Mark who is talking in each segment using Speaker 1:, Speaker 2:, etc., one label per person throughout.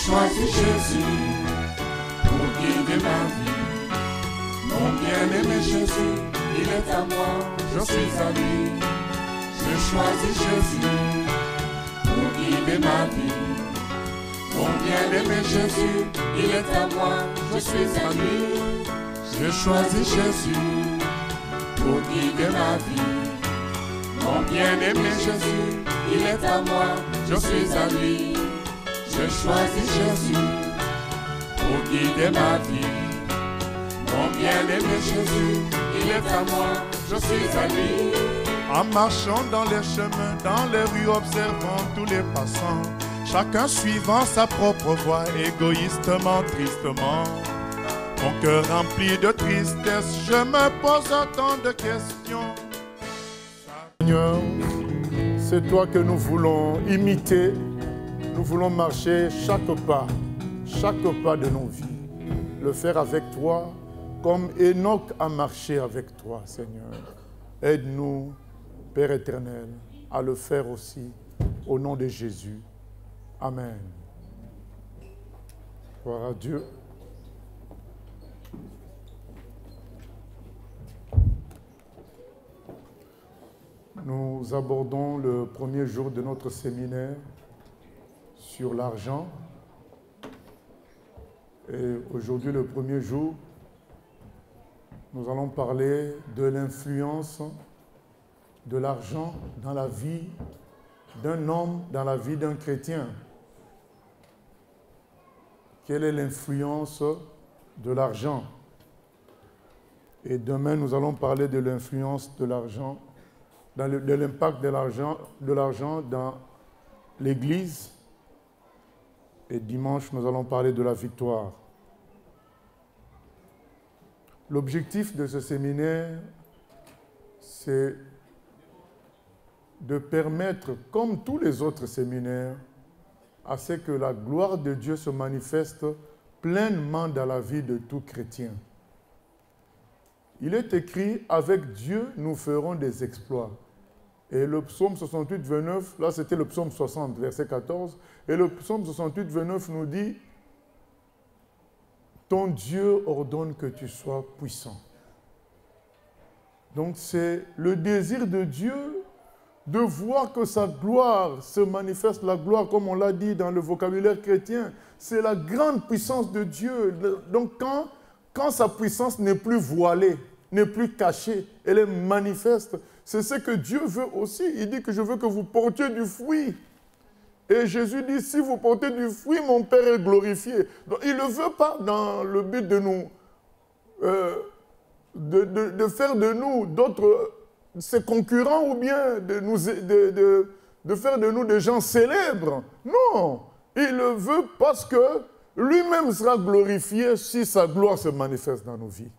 Speaker 1: choisi Jésus pour guider ma vie. Mon bien-aimé Jésus, il est à moi, je suis à lui. J'ai choisi Jésus pour guider ma vie. Mon bien-aimé Jésus, il est à moi, je suis à lui. J'ai choisi Jésus pour guider ma vie. Mon bien-aimé Jésus, il est à moi, je suis à lui. J'ai choisi Jésus pour guider ma vie. Mon bien-aimé Jésus, il est à moi, je suis à lui.
Speaker 2: En marchant dans les chemins, dans les rues, observant tous les passants, chacun suivant sa propre voie, égoïstement, tristement. Mon cœur rempli de tristesse, je me pose tant de questions. Seigneur, c'est toi que nous voulons imiter. Nous voulons marcher chaque pas de nos vies. Le faire avec toi, comme Enoch a marché avec toi, Seigneur. Aide-nous, Père éternel, à le faire aussi, au nom de Jésus. Amen. Gloire à Dieu. Nous abordons le premier jour de notre séminaire sur l'argent. Et aujourd'hui, le premier jour, nous allons parler de l'influence de l'argent dans la vie d'un homme, dans la vie d'un chrétien. Quelle est l'influence de l'argent? Et demain, nous allons parler de l'influence de l'argent, de l'impact de l'argent dans l'Église. Et dimanche, nous allons parler de la victoire. L'objectif de ce séminaire, c'est de permettre, comme tous les autres séminaires, à ce que la gloire de Dieu se manifeste pleinement dans la vie de tout chrétien. Il est écrit, avec Dieu, nous ferons des exploits. Et le psaume 68, 29, là c'était le psaume 60, verset 14, et le psaume 68, 29 nous dit, ton Dieu ordonne que tu sois puissant. Donc c'est le désir de Dieu de voir que sa gloire se manifeste. La gloire, comme on l'a dit dans le vocabulaire chrétien, c'est la grande puissance de Dieu. Donc quand sa puissance n'est plus voilée, n'est plus cachée, elle est manifeste. C'est ce que Dieu veut aussi. Il dit que je veux que vous portiez du fruit. Et Jésus dit, si vous portez du fruit, mon Père est glorifié. Donc il ne le veut pas dans le but de nous, de faire de nous d'autres, ses concurrents ou bien de faire de nous des gens célèbres. Non, il le veut parce que lui-même sera glorifié si sa gloire se manifeste dans nos vies.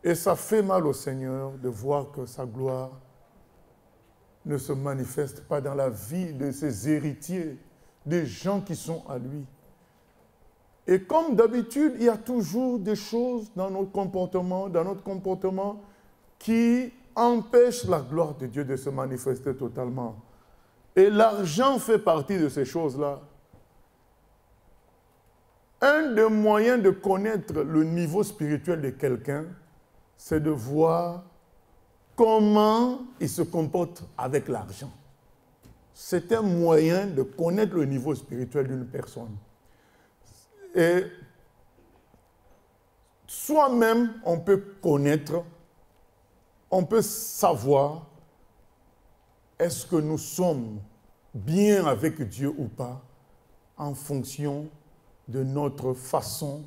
Speaker 2: Et ça fait mal au Seigneur de voir que sa gloire ne se manifeste pas dans la vie de ses héritiers, des gens qui sont à lui. Et comme d'habitude, il y a toujours des choses dans notre comportement qui empêchent la gloire de Dieu de se manifester totalement. Et l'argent fait partie de ces choses-là. Un des moyens de connaître le niveau spirituel de quelqu'un, c'est de voir comment il se comporte avec l'argent. C'est un moyen de connaître le niveau spirituel d'une personne. Et soi-même, on peut connaître, on peut savoir est-ce que nous sommes bien avec Dieu ou pas en fonction de notre façon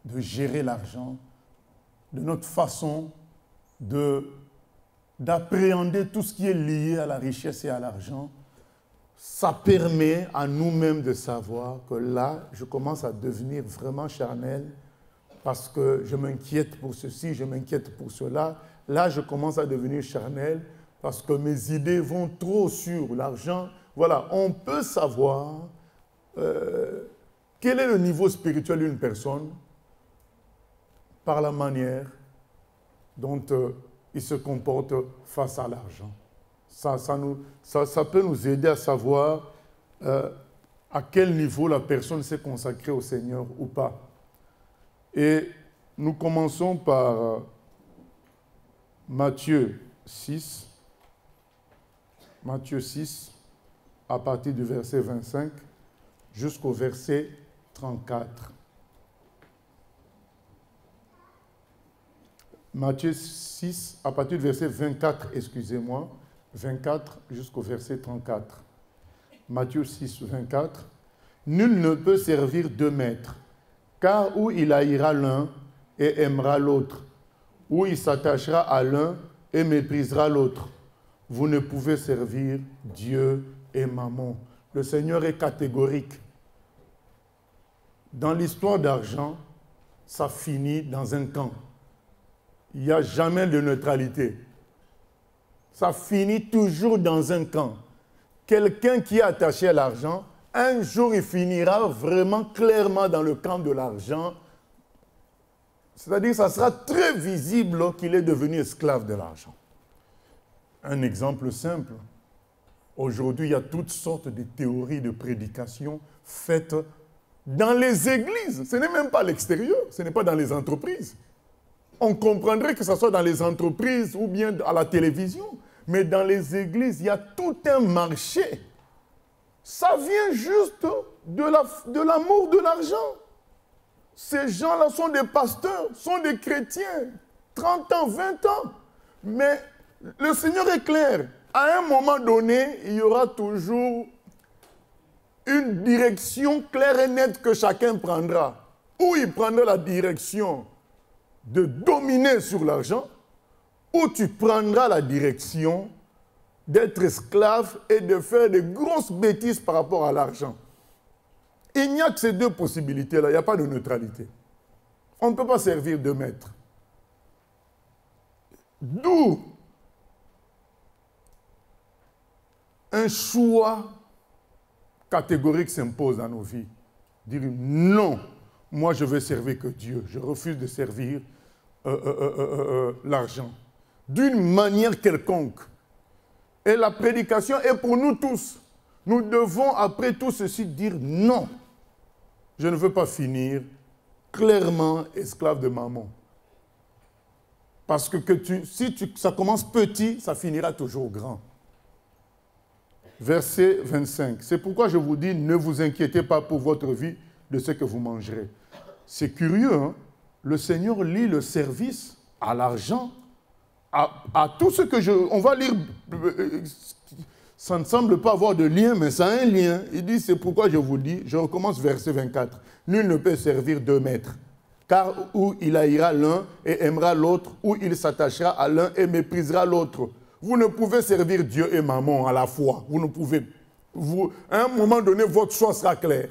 Speaker 2: de gérer l'argent, de notre façon d'appréhender tout ce qui est lié à la richesse et à l'argent. Ça permet à nous-mêmes de savoir que là, je commence à devenir vraiment charnel parce que je m'inquiète pour ceci, je m'inquiète pour cela. Là, je commence à devenir charnel parce que mes idées vont trop sur l'argent. Voilà, on peut savoir quel est le niveau spirituel d'une personne par la manière dont il se comporte face à l'argent. Ça peut nous aider à savoir à quel niveau la personne s'est consacrée au Seigneur ou pas. Et nous commençons par Matthieu 6. Matthieu 6, à partir du verset 25 jusqu'au verset 34. Matthieu 6, à partir du verset 24, excusez-moi, 24 jusqu'au verset 34. Matthieu 6, 24. Nul ne peut servir deux maîtres, car ou il haïra l'un et aimera l'autre, ou il s'attachera à l'un et méprisera l'autre. Vous ne pouvez servir Dieu et Mammon. Le Seigneur est catégorique. Dans l'histoire d'argent, ça finit dans un camp. Il n'y a jamais de neutralité. Ça finit toujours dans un camp. Quelqu'un qui est attaché à l'argent, un jour il finira vraiment clairement dans le camp de l'argent. C'est-à-dire que ça sera très visible qu'il est devenu esclave de l'argent. Un exemple simple. Aujourd'hui, il y a toutes sortes de théories de prédication faites dans les églises. Ce n'est même pas à l'extérieur, ce n'est pas dans les entreprises. On comprendrait que ce soit dans les entreprises ou bien à la télévision. Mais dans les églises, il y a tout un marché. Ça vient juste de l'amour de l'argent. Ces gens-là sont des pasteurs, sont des chrétiens, 30 ans, 20 ans. Mais le Seigneur est clair. À un moment donné, il y aura toujours une direction claire et nette que chacun prendra. Ou il prendra la direction de dominer sur l'argent, ou tu prendras la direction d'être esclave et de faire de grosses bêtises par rapport à l'argent. Il n'y a que ces deux possibilités-là, il n'y a pas de neutralité. On ne peut pas servir de maître. D'où un choix catégorique s'impose dans nos vies. Dire non, moi je veux servir que Dieu, je refuse de servir l'argent. D'une manière quelconque. Et la prédication est pour nous tous. Nous devons après tout ceci dire non. Je ne veux pas finir clairement esclave de maman. Parce que ça commence petit, ça finira toujours grand. Verset 25. C'est pourquoi je vous dis, ne vous inquiétez pas pour votre vie de ce que vous mangerez. C'est curieux, hein? Le Seigneur lie le service à l'argent, à tout ce que on va lire. Ça ne semble pas avoir de lien, mais ça a un lien. Il dit, c'est pourquoi je vous dis, je recommence verset 24. Nul ne peut servir deux maîtres, car ou il haïra l'un et aimera l'autre, ou il s'attachera à l'un et méprisera l'autre. Vous ne pouvez servir Dieu et Mammon à la fois. Vous ne pouvez. À un moment donné, votre choix sera clair.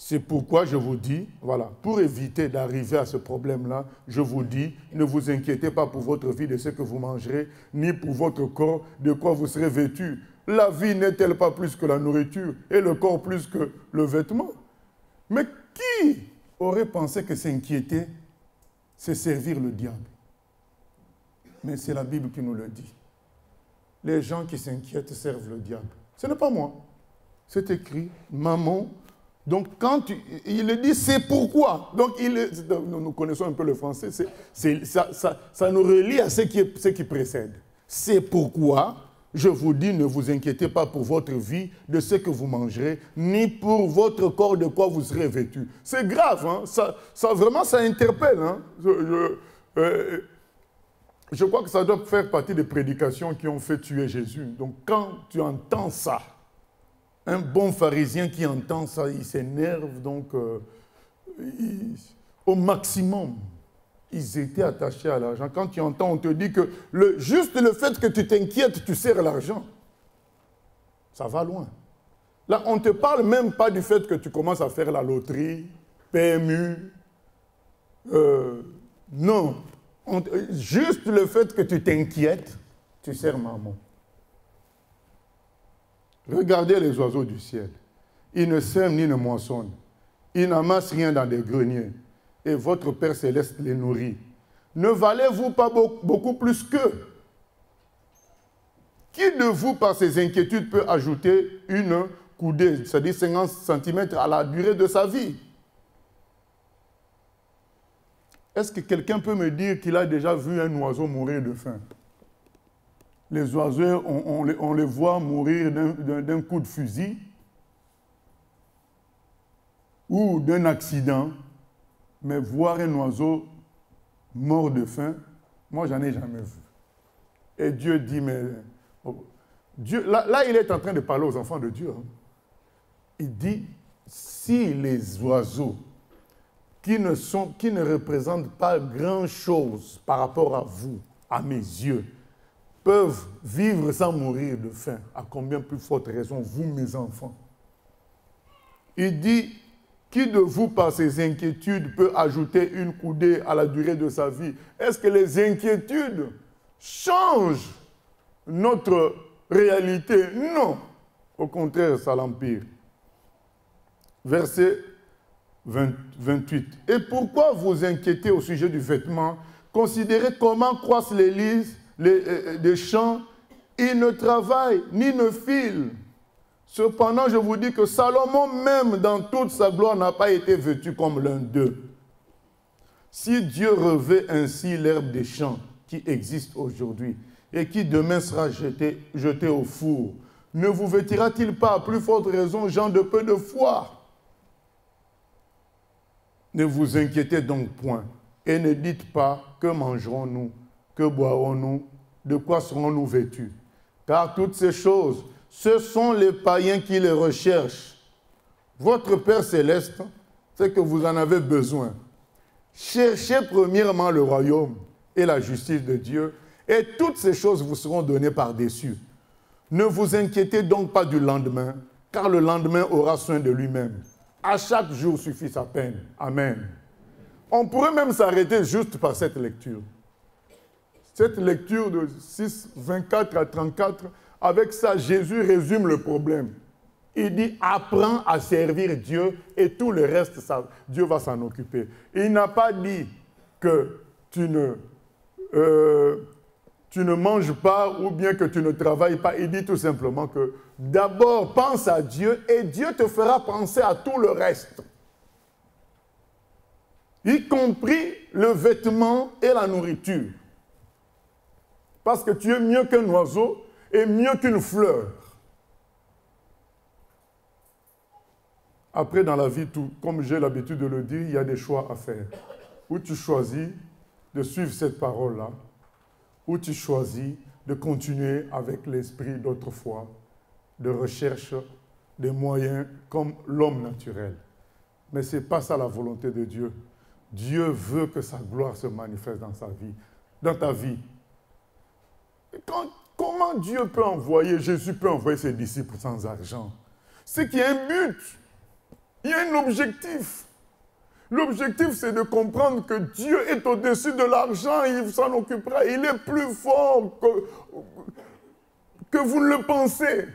Speaker 2: C'est pourquoi je vous dis, voilà, pour éviter d'arriver à ce problème-là, je vous dis, ne vous inquiétez pas pour votre vie de ce que vous mangerez, ni pour votre corps de quoi vous serez vêtu. La vie n'est-elle pas plus que la nourriture, et le corps plus que le vêtement? Mais qui aurait pensé que s'inquiéter, c'est servir le diable? Mais c'est la Bible qui nous le dit. Les gens qui s'inquiètent servent le diable. Ce n'est pas moi. C'est écrit, Mammon. Donc, quand il le dit, c'est pourquoi. Donc, nous connaissons un peu le français. Ça nous relie à ce qui précède. C'est pourquoi, je vous dis, ne vous inquiétez pas pour votre vie de ce que vous mangerez, ni pour votre corps de quoi vous serez vêtu. C'est grave, hein? Vraiment, ça interpelle. Hein? Je crois que ça doit faire partie des prédications qui ont fait tuer Jésus. Donc, quand tu entends ça, un bon pharisien qui entend ça, il s'énerve, donc au maximum, ils étaient attachés à l'argent. Quand tu entends, on te dit que juste le fait que tu t'inquiètes, tu sers l'argent, ça va loin. Là, on ne te parle même pas du fait que tu commences à faire la loterie, PMU, non. Juste le fait que tu t'inquiètes, tu sers Mammon. Regardez les oiseaux du ciel. Ils ne sèment ni ne moissonnent. Ils n'amassent rien dans des greniers. Et votre Père Céleste les nourrit. Ne valez-vous pas beaucoup plus qu'eux? Qui de vous, par ses inquiétudes, peut ajouter une coudée, c'est-à-dire 50 cm à la durée de sa vie. Est-ce que quelqu'un peut me dire qu'il a déjà vu un oiseau mourir de faim? Les oiseaux, on les voit mourir d'un coup de fusil ou d'un accident, mais voir un oiseau mort de faim, moi, j'en ai jamais vu. Et Dieu dit, mais... Dieu, là, il est en train de parler aux enfants de Dieu. Hein. Il dit, si les oiseaux qui ne représentent pas grand-chose par rapport à vous, à mes yeux, peuvent vivre sans mourir de faim, à combien plus forte raison, vous, mes enfants. Il dit, qui de vous, par ses inquiétudes, peut ajouter une coudée à la durée de sa vie? Est-ce que les inquiétudes changent notre réalité? Non. Au contraire, ça l'empire. Verset 28. Et pourquoi vous inquiétez au sujet du vêtement? Considérez comment croissent les lys des champs. Ils ne travaillent ni ne filent. Cependant, je vous dis que Salomon, même dans toute sa gloire, n'a pas été vêtu comme l'un d'eux. Si Dieu revêt ainsi l'herbe des champs qui existe aujourd'hui et qui demain sera jeté au four, ne vous vêtira-t-il pas à plus forte raison, gens de peu de foi? Ne vous inquiétez donc point et ne dites pas que mangerons-nous, que boirons-nous, de quoi serons-nous vêtus? Car toutes ces choses, ce sont les païens qui les recherchent. Votre Père céleste, c'est que vous en avez besoin. Cherchez premièrement le royaume et la justice de Dieu, et toutes ces choses vous seront données par-dessus. Ne vous inquiétez donc pas du lendemain, car le lendemain aura soin de lui-même. À chaque jour suffit sa peine. Amen. On pourrait même s'arrêter juste par cette lecture. Cette lecture de 6, 24 à 34, avec ça, Jésus résume le problème. Il dit, apprends à servir Dieu et tout le reste, ça, Dieu va s'en occuper. Il n'a pas dit que tu ne manges pas ou bien que tu ne travailles pas. Il dit tout simplement que d'abord, pense à Dieu et Dieu te fera penser à tout le reste. Y compris le vêtement et la nourriture. Parce que tu es mieux qu'un oiseau et mieux qu'une fleur. Après, dans la vie, comme j'ai l'habitude de le dire, il y a des choix à faire. Ou tu choisis de suivre cette parole-là, ou tu choisis de continuer avec l'esprit d'autrefois, de recherche des moyens comme l'homme naturel. Mais ce n'est pas ça la volonté de Dieu. Dieu veut que sa gloire se manifeste dans sa vie, dans ta vie. Comment Dieu peut envoyer, Jésus peut envoyer ses disciples sans argent? C'est qu'il y a un but, il y a un objectif. L'objectif, c'est de comprendre que Dieu est au-dessus de l'argent, il s'en occupera, il est plus fort que vous ne le pensez.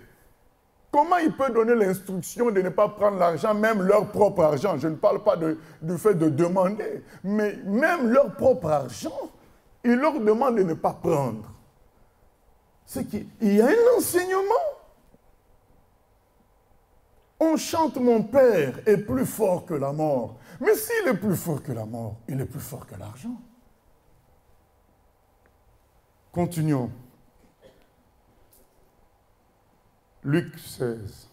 Speaker 2: Comment il peut donner l'instruction de ne pas prendre l'argent, même leur propre argent? Je ne parle pas du fait de demander, mais même leur propre argent, il leur demande de ne pas prendre. C'est qu'il y a un enseignement. On chante « Mon Père est plus fort que la mort ». Mais s'il est plus fort que la mort, il est plus fort que l'argent. Continuons. Luc 16.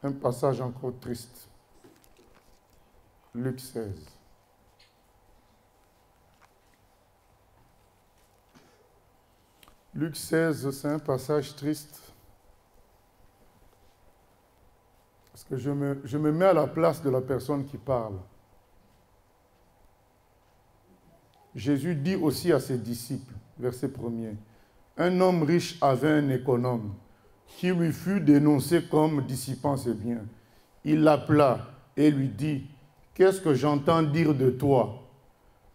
Speaker 2: Un passage encore triste. Luc 16. Luc 16, c'est un passage triste. Parce que je me mets à la place de la personne qui parle. Jésus dit aussi à ses disciples, verset 1er, « Un homme riche avait un économe qui lui fut dénoncé comme dissipant ses biens. Il l'appela et lui dit, « Qu'est-ce que j'entends dire de toi?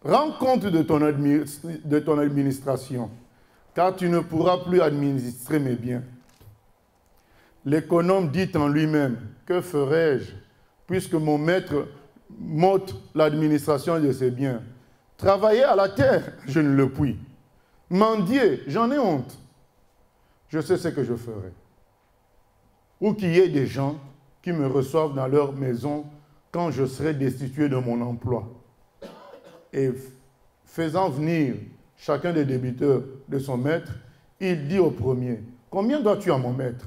Speaker 2: Rends compte de ton administration, car tu ne pourras plus administrer mes biens. » L'économe dit en lui-même, « Que ferai-je, puisque mon maître m'ôte l'administration de ses biens? Travailler à la terre, je ne le puis. Mendier, j'en ai honte. Je sais ce que je ferai. » ou qu'il y ait des gens qui me reçoivent dans leur maison quand je serai destitué de mon emploi. Et faisant venir chacun des débiteurs de son maître, il dit au premier, « Combien dois-tu à mon maître ?»«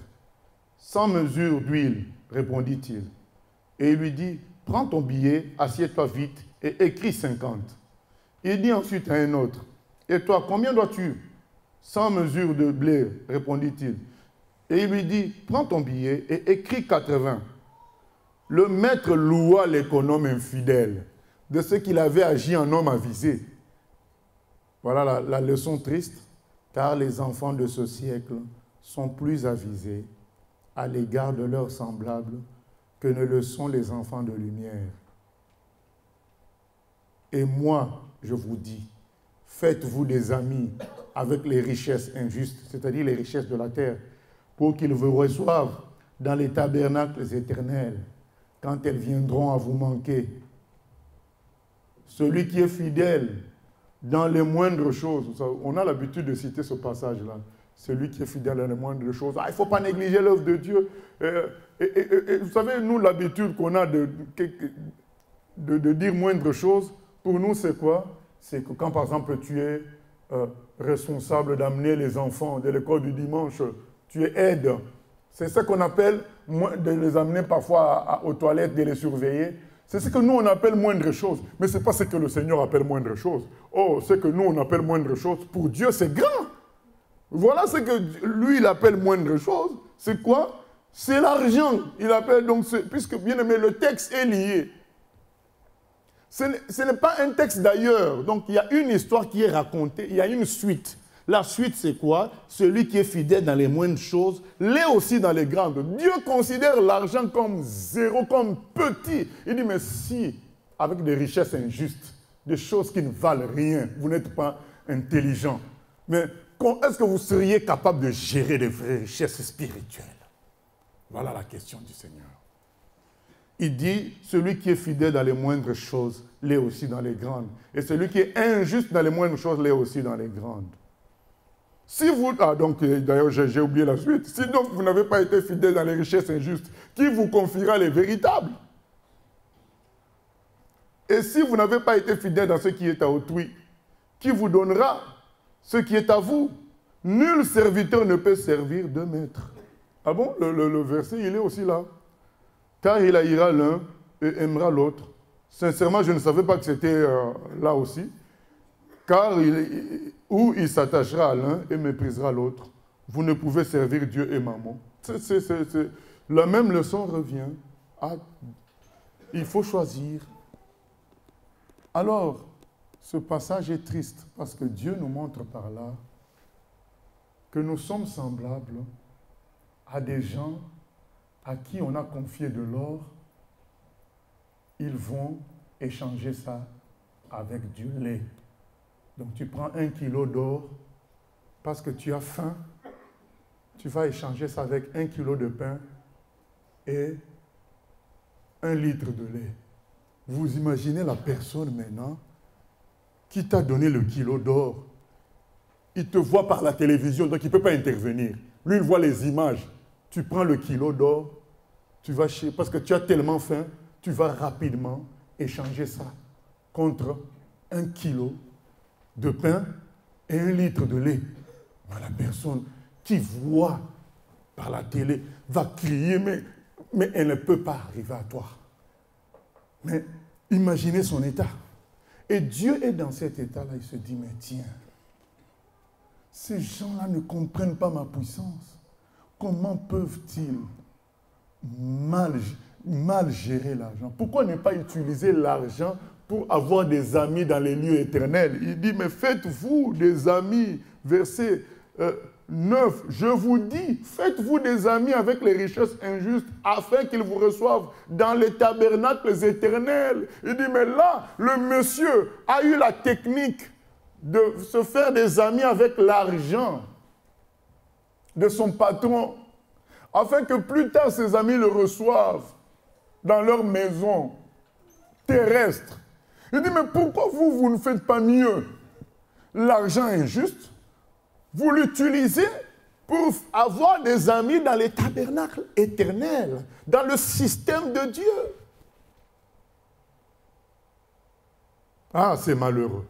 Speaker 2: 100 mesures d'huile, répondit-il. Et il lui dit, « Prends ton billet, assieds-toi vite et écris 50. » Il dit ensuite à un autre, « Et toi, combien dois-tu ?»« 100 mesures de blé, répondit-il. Et il lui dit, « Prends ton billet et écris 80. » Le maître loua l'économe infidèle de ce qu'il avait agi en homme avisé. Voilà la leçon triste, car les enfants de ce siècle sont plus avisés à l'égard de leurs semblables que ne le sont les enfants de lumière. Et moi, je vous dis, faites-vous des amis avec les richesses injustes, c'est-à-dire les richesses de la terre, pour qu'ils vous reçoivent dans les tabernacles éternels, quand elles viendront à vous manquer. Celui qui est fidèle dans les moindres choses, on a l'habitude de citer ce passage-là, celui qui est fidèle dans les moindres choses. Il ne faut pas négliger l'œuvre de Dieu. Et vous savez, nous, l'habitude qu'on a de dire moindres choses, pour nous, c'est quoi? C'est que quand, par exemple, tu es responsable d'amener les enfants de l'école du dimanche, tu es aide. C'est ça qu'on appelle de les amener parfois aux toilettes, de les surveiller. C'est ce que nous, on appelle moindre chose. Mais ce n'est pas ce que le Seigneur appelle moindre chose. Oh, ce que nous, on appelle moindre chose, pour Dieu, c'est grand. Voilà ce que lui, il appelle moindre chose. C'est quoi? C'est l'argent. Il appelle donc, puisque bien aimé, le texte est lié. Ce n'est pas un texte d'ailleurs. Donc, il y a une histoire qui est racontée. Il y a une suite. La suite, c'est quoi? Celui qui est fidèle dans les moindres choses, l'est aussi dans les grandes. Dieu considère l'argent comme zéro, comme petit. Il dit, mais si, avec des richesses injustes, des choses qui ne valent rien, vous n'êtes pas intelligent, mais est-ce que vous seriez capable de gérer des vraies richesses spirituelles? Voilà la question du Seigneur. Il dit, celui qui est fidèle dans les moindres choses, l'est aussi dans les grandes. Et celui qui est injuste dans les moindres choses, l'est aussi dans les grandes. Si vous, donc d'ailleurs j'ai oublié la suite, si donc vous n'avez pas été fidèle dans les richesses injustes, qui vous confiera les véritables? Et si vous n'avez pas été fidèle dans ce qui est à autrui, qui vous donnera ce qui est à vous? Nul serviteur ne peut servir deux maîtres. Ah bon? Le verset, il est aussi là. Car il haïra l'un et aimera l'autre. Sincèrement, je ne savais pas que c'était là aussi. Car il s'attachera à l'un et méprisera l'autre. Vous ne pouvez servir Dieu et Mammon. La même leçon revient. Il faut choisir. Alors, ce passage est triste parce que Dieu nous montre par là que nous sommes semblables à des gens à qui on a confié de l'or. Ils vont échanger ça avec du lait. Donc tu prends 1 kilo d'or parce que tu as faim, tu vas échanger ça avec 1 kilo de pain et 1 litre de lait. Vous imaginez la personne maintenant qui t'a donné le kilo d'or. Il te voit par la télévision, donc il ne peut pas intervenir. Lui, il voit les images. Tu prends le kilo d'or, tu vas parce que tu as tellement faim, tu vas rapidement échanger ça contre 1 kilo de pain et 1 litre de lait. La personne qui voit par la télé va crier, mais elle ne peut pas arriver à toi. Mais imaginez son état. Et Dieu est dans cet état-là, il se dit, mais tiens, ces gens-là ne comprennent pas ma puissance. Comment peuvent-ils mal gérer l'argent? Pourquoi ne pas utiliser l'argent pour avoir des amis dans les lieux éternels? Il dit, mais faites-vous des amis. Verset 9, je vous dis, faites-vous des amis avec les richesses injustes afin qu'ils vous reçoivent dans les tabernacles éternels. Il dit, mais là, le monsieur a eu la technique de se faire des amis avec l'argent de son patron, afin que plus tard ses amis le reçoivent dans leur maison terrestre. Il dit, mais pourquoi vous ne faites pas mieux? L'argent injuste, vous l'utilisez pour avoir des amis dans les tabernacles éternels, dans le système de Dieu. Ah, c'est malheureux.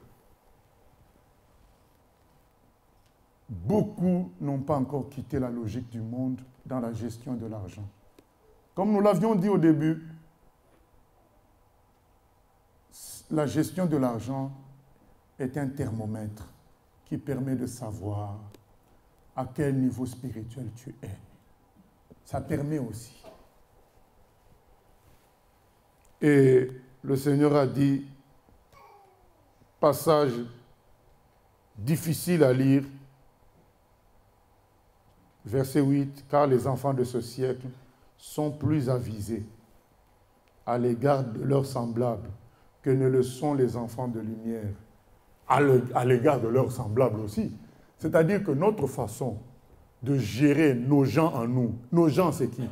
Speaker 2: Beaucoup n'ont pas encore quitté la logique du monde dans la gestion de l'argent. Comme nous l'avions dit au début, la gestion de l'argent est un thermomètre qui permet de savoir à quel niveau spirituel tu es. Ça permet aussi. Et le Seigneur a dit, passage difficile à lire, verset 8, « Car les enfants de ce siècle sont plus avisés à l'égard de leurs semblables que ne le sont les enfants de lumière. » À l'égard de leurs semblables aussi. C'est-à-dire que notre façon de gérer nos gens en nous, nos gens c'est qui?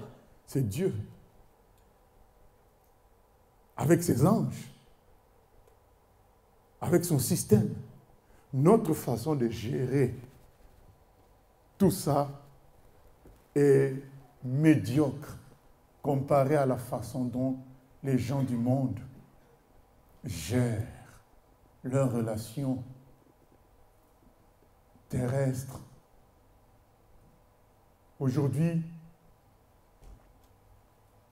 Speaker 2: C'est Dieu. Avec ses anges. Avec son système. Notre façon de gérer tout ça est médiocre comparé à la façon dont les gens du monde gèrent leurs relations terrestres. Aujourd'hui,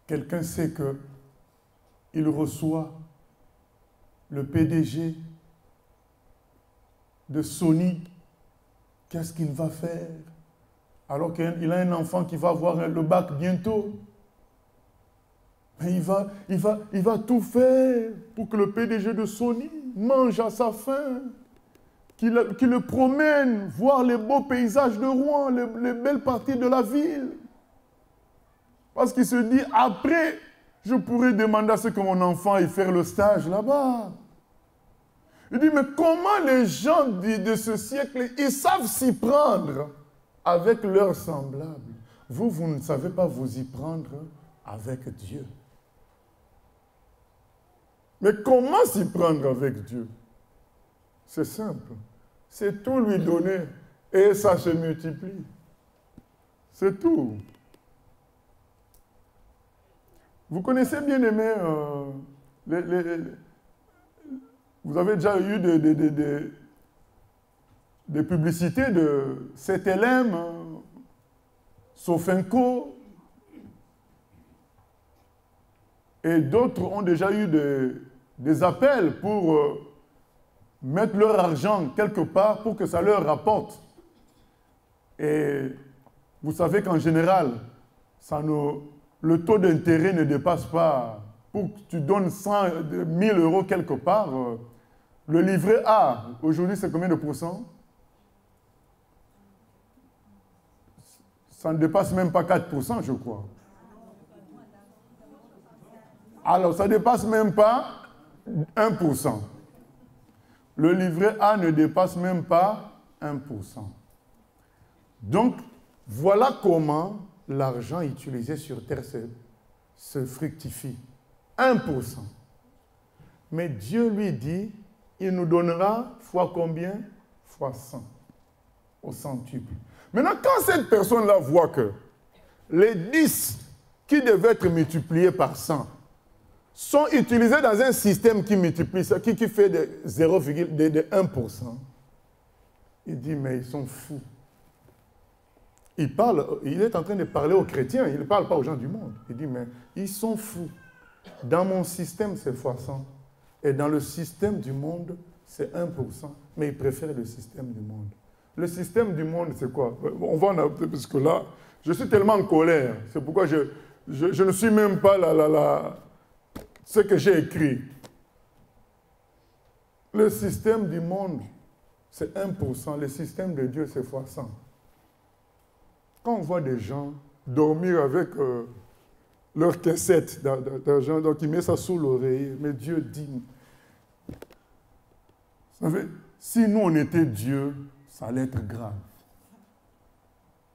Speaker 2: quelqu'un sait qu'il reçoit le PDG de Sony. Qu'est-ce qu'il va faire? Alors qu'il a un enfant qui va avoir le bac bientôt. Mais il va tout faire pour que le PDG de Sony mange à sa faim, qu'il le promène, voir les beaux paysages de Rouen, les belles parties de la ville. Parce qu'il se dit, après, je pourrais demander à ce que mon enfant aille faire le stage là-bas. Il dit, mais comment les gens de ce siècle, ils savent s'y prendre avec leurs semblables. Vous ne savez pas vous y prendre avec Dieu. Mais comment s'y prendre avec Dieu? C'est simple. C'est tout lui donner et ça se multiplie. C'est tout. Vous connaissez bien aimé, vous avez déjà eu des publicités de CTLM, Sofenco, et d'autres ont déjà eu des appels pour mettre leur argent quelque part pour que ça leur rapporte. Et vous savez qu'en général, le taux d'intérêt ne dépasse pas, pour que tu donnes 1000 euros quelque part, le livret A, aujourd'hui c'est combien de pourcents? Ça ne dépasse même pas 4%, je crois. Alors, ça ne dépasse même pas 1%. Le livret A ne dépasse même pas 1%. Donc, voilà comment l'argent utilisé sur terre se fructifie. 1%. Mais Dieu lui dit, il nous donnera fois combien? Fois 100. Au centuple. Maintenant, quand cette personne-là voit que les 10 qui devaient être multipliés par 100 sont utilisés dans un système qui multiplie ça, qui fait de 1%, il dit, mais ils sont fous. Il est en train de parler aux chrétiens, il ne parle pas aux gens du monde. Il dit, mais ils sont fous. Dans mon système, c'est fois 100. Et dans le système du monde, c'est 1%. Mais ils préfèrent le système du monde. Le système du monde, c'est quoi? On va en appeler, parce que là, je suis tellement en colère. C'est pourquoi je ne suis même pas ce que j'ai écrit. Le système du monde, c'est 1%. Le système de Dieu, c'est fois 100. Quand on voit des gens dormir avec leur caissette d'argent, donc ils mettent ça sous l'oreiller, mais Dieu dit, vous savez, si nous on était Dieu, ça allait être grave.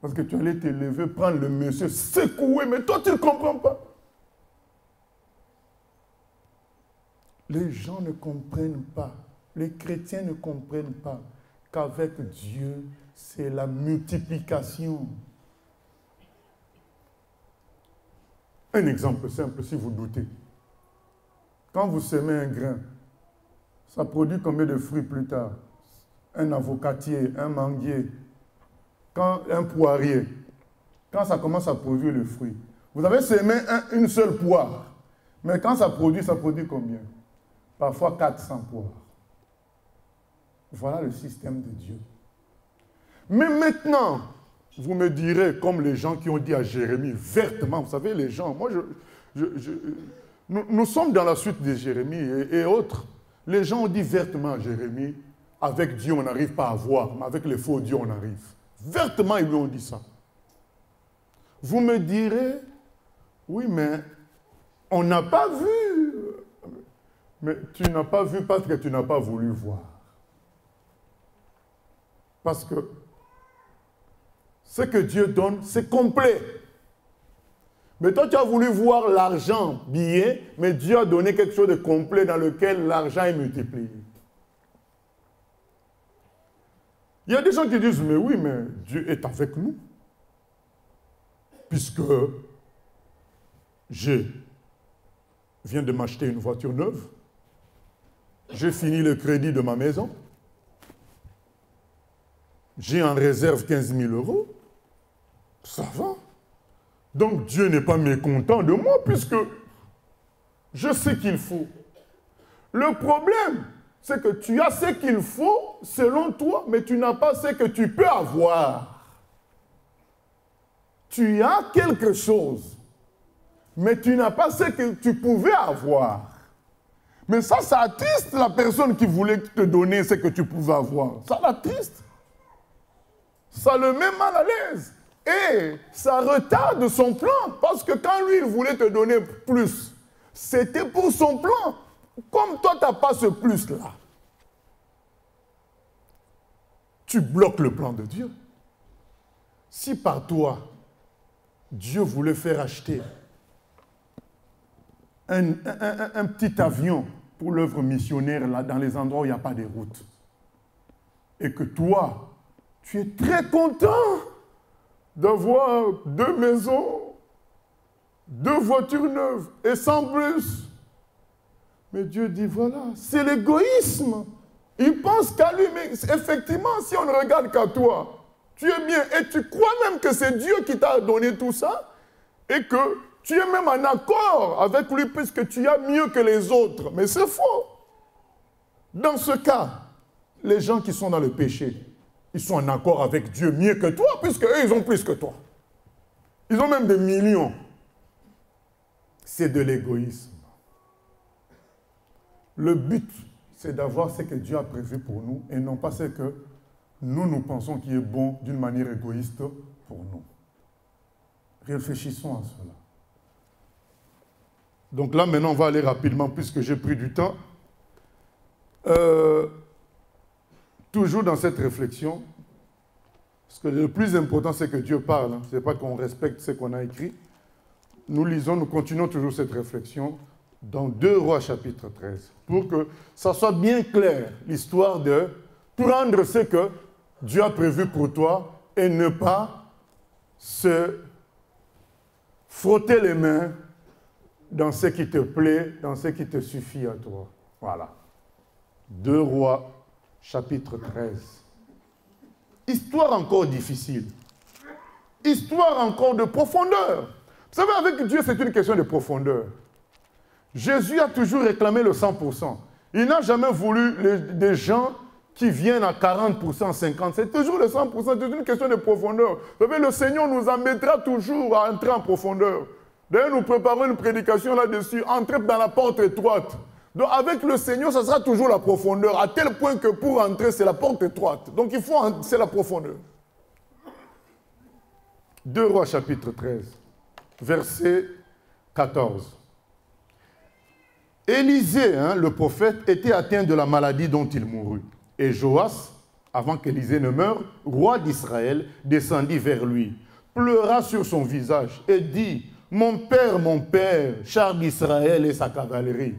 Speaker 2: Parce que tu allais te lever, prendre le monsieur, secouer, mais toi tu ne comprends pas. Les gens ne comprennent pas, les chrétiens ne comprennent pas qu'avec Dieu, c'est la multiplication. Un exemple simple, si vous doutez. Quand vous semez un grain, ça produit combien de fruits plus tard? Un avocatier, un manguier, un poirier. Quand ça commence à produire le fruit, vous avez semé une seule poire. Mais quand ça produit combien? Parfois 400 poires. Voilà le système de Dieu. Mais maintenant, vous me direz, comme les gens qui ont dit à Jérémie, vertement, vous savez, les gens, moi, nous sommes dans la suite de Jérémie et autres. Les gens ont dit vertement à Jérémie, avec Dieu, on n'arrive pas à voir, mais avec les faux dieux, on arrive. Vertement, ils lui ont dit ça. Vous me direz, oui, mais on n'a pas vu. Mais tu n'as pas vu parce que tu n'as pas voulu voir. Parce que ce que Dieu donne, c'est complet. Mais toi, tu as voulu voir l'argent, billet, mais Dieu a donné quelque chose de complet dans lequel l'argent est multiplié. Il y a des gens qui disent, mais oui, mais Dieu est avec nous. Puisque je viens de m'acheter une voiture neuve, j'ai fini le crédit de ma maison, j'ai en réserve 15 000 €, ça va. Donc Dieu n'est pas mécontent de moi puisque je sais qu'il faut. Le problème, c'est que tu as ce qu'il faut selon toi, mais tu n'as pas ce que tu peux avoir. Tu as quelque chose, mais tu n'as pas ce que tu pouvais avoir. Mais ça attriste la personne qui voulait te donner ce que tu pouvais avoir. Ça l'attriste. Ça le met mal à l'aise. Et ça retarde son plan. Parce que quand lui, il voulait te donner plus, c'était pour son plan. Comme toi, tu n'as pas ce plus-là, tu bloques le plan de Dieu. Si par toi, Dieu voulait faire acheter un petit avion pour l'œuvre missionnaire là, dans les endroits où il n'y a pas de route, et que toi, tu es très content d'avoir 2 maisons, 2 voitures neuves et sans plus. Mais Dieu dit, voilà, c'est l'égoïsme. Il pense qu'à lui, mais effectivement, si on ne regarde qu'à toi, tu es bien et tu crois même que c'est Dieu qui t'a donné tout ça et que tu es même en accord avec lui puisque tu as mieux que les autres. Mais c'est faux. Dans ce cas, les gens qui sont dans le péché, ils sont en accord avec Dieu mieux que toi puisque eux, ils ont plus que toi. Ils ont même des millions. C'est de l'égoïsme. Le but, c'est d'avoir ce que Dieu a prévu pour nous et non pas ce que nous pensons qui est bon d'une manière égoïste pour nous. Réfléchissons à cela. Donc là, maintenant, on va aller rapidement puisque j'ai pris du temps. Toujours dans cette réflexion, parce que le plus important, c'est que Dieu parle. Hein. Ce n'est pas qu'on respecte ce qu'on a écrit. Nous continuons toujours cette réflexion dans 2 Rois chapitre 13, pour que ça soit bien clair, l'histoire de prendre ce que Dieu a prévu pour toi et ne pas se frotter les mains dans ce qui te plaît, dans ce qui te suffit à toi. Voilà. 2 Rois chapitre 13. Histoire encore difficile. Histoire encore de profondeur. Vous savez, avec Dieu, c'est une question de profondeur. Jésus a toujours réclamé le 100%. Il n'a jamais voulu des gens qui viennent à 40%, 50%. C'est toujours le 100%, c'est une question de profondeur. Vous savez, le Seigneur nous amènera toujours à entrer en profondeur. D'ailleurs, nous préparons une prédication là-dessus, entrer dans la porte étroite. Donc avec le Seigneur, ça sera toujours la profondeur, à tel point que pour entrer, c'est la porte étroite. Donc il faut, c'est la profondeur. 2 Rois chapitre 13, verset 14. Élisée, le prophète, était atteint de la maladie dont il mourut. Et Joas, avant qu'Élisée ne meure, roi d'Israël, descendit vers lui, pleura sur son visage et dit, « mon père, char d'Israël et sa cavalerie. »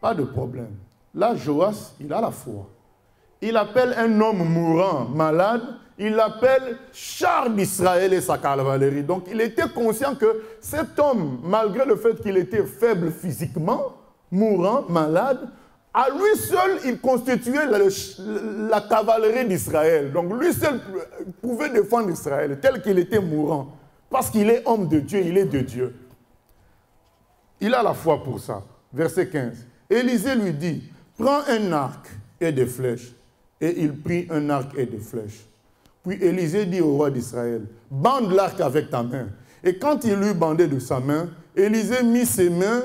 Speaker 2: Pas de problème. Là, Joas, il a la foi. il appelle un homme mourant, malade, il l'appelle char d'Israël et sa cavalerie. Donc il était conscient que cet homme, malgré le fait qu'il était faible physiquement, mourant, malade, à lui seul, il constituait la cavalerie d'Israël. Donc lui seul pouvait défendre Israël, tel qu'il était mourant. Parce qu'il est homme de Dieu, il est de Dieu. Il a la foi pour ça. Verset 15. Élisée lui dit, prends un arc et des flèches. Et il prit un arc et des flèches. Puis Élisée dit au roi d'Israël, bande l'arc avec ta main. Et quand il eut bandé de sa main, Élisée mit ses mains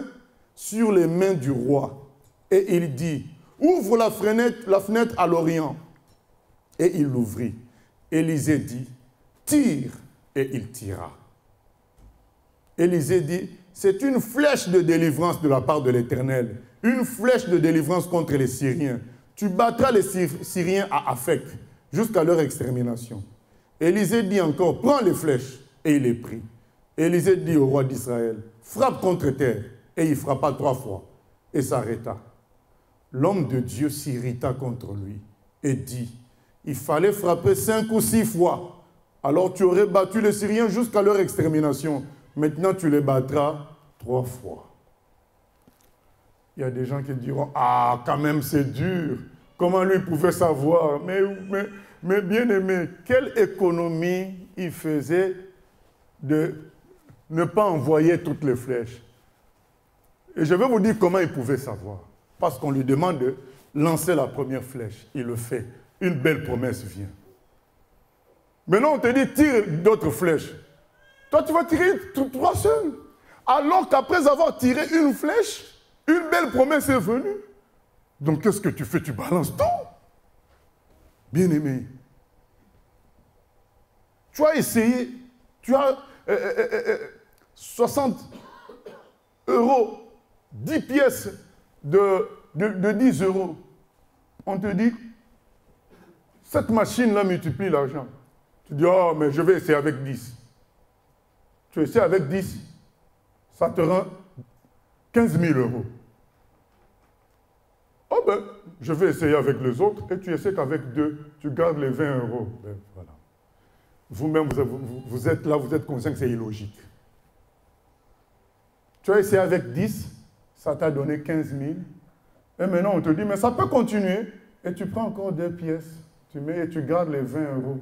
Speaker 2: sur les mains du roi. Et il dit, ouvre la fenêtre à l'orient. Et il l'ouvrit. Élisée dit, tire. Et il tira. Élisée dit, c'est une flèche de délivrance de la part de l'Éternel. Une flèche de délivrance contre les Syriens. Tu battras les Syriens à Aphek, jusqu'à leur extermination. Élisée dit encore, prends les flèches. Et il les prit. Élisée dit au roi d'Israël, frappe contre terre. Et il frappa 3 fois. Et s'arrêta. L'homme de Dieu s'irrita contre lui et dit, il fallait frapper 5 ou 6 fois. Alors tu aurais battu les Syriens jusqu'à leur extermination. Maintenant tu les battras 3 fois. Il y a des gens qui diront, ah quand même c'est dur. Comment lui pouvait savoir? Mais bien aimé, quelle économie il faisait de ne pas envoyer toutes les flèches? Et je vais vous dire comment il pouvait savoir. Parce qu'on lui demande de lancer la première flèche. Il le fait. Une belle promesse vient. Maintenant, on te dit, tire d'autres flèches. Toi, tu vas tirer 3 seuls. Alors qu'après avoir tiré une flèche, une belle promesse est venue. Donc, qu'est-ce que tu fais? Tu balances tout. Bien-aimé. Tu as essayé, tu as 60 €, 10 pièces de 10 €. On te dit, cette machine-là multiplie l'argent. Tu dis, oh, mais je vais essayer avec 10. Tu essaies avec 10, ça te rend 15 000 €. Oh ben, je vais essayer avec les autres, et tu essaies qu'avec 2, tu gardes les 20 €. Ben, voilà. Vous-même, vous êtes là, vous êtes conscient que c'est illogique. Tu as essayé avec 10, ça t'a donné 15 000. Et maintenant, on te dit, mais ça peut continuer. Et tu prends encore 2 pièces. Tu mets et tu gardes les 20 €.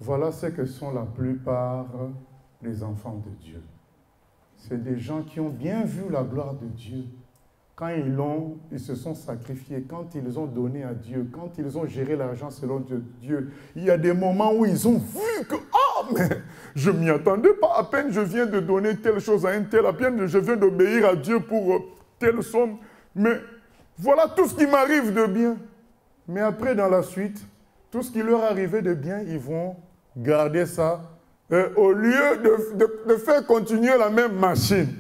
Speaker 2: Voilà ce que sont la plupart des enfants de Dieu. C'est des gens qui ont bien vu la gloire de Dieu. Quand ils se sont sacrifiés, quand ils ont donné à Dieu, quand ils ont géré l'argent selon Dieu, il y a des moments où ils ont vu que, ah, mais je ne m'y attendais pas, à peine je viens de donner telle chose à un tel, à peine je viens d'obéir à Dieu pour telle somme, mais voilà tout ce qui m'arrive de bien. Mais après, dans la suite, tout ce qui leur arrivait de bien, ils vont garder ça au lieu de faire continuer la même machine.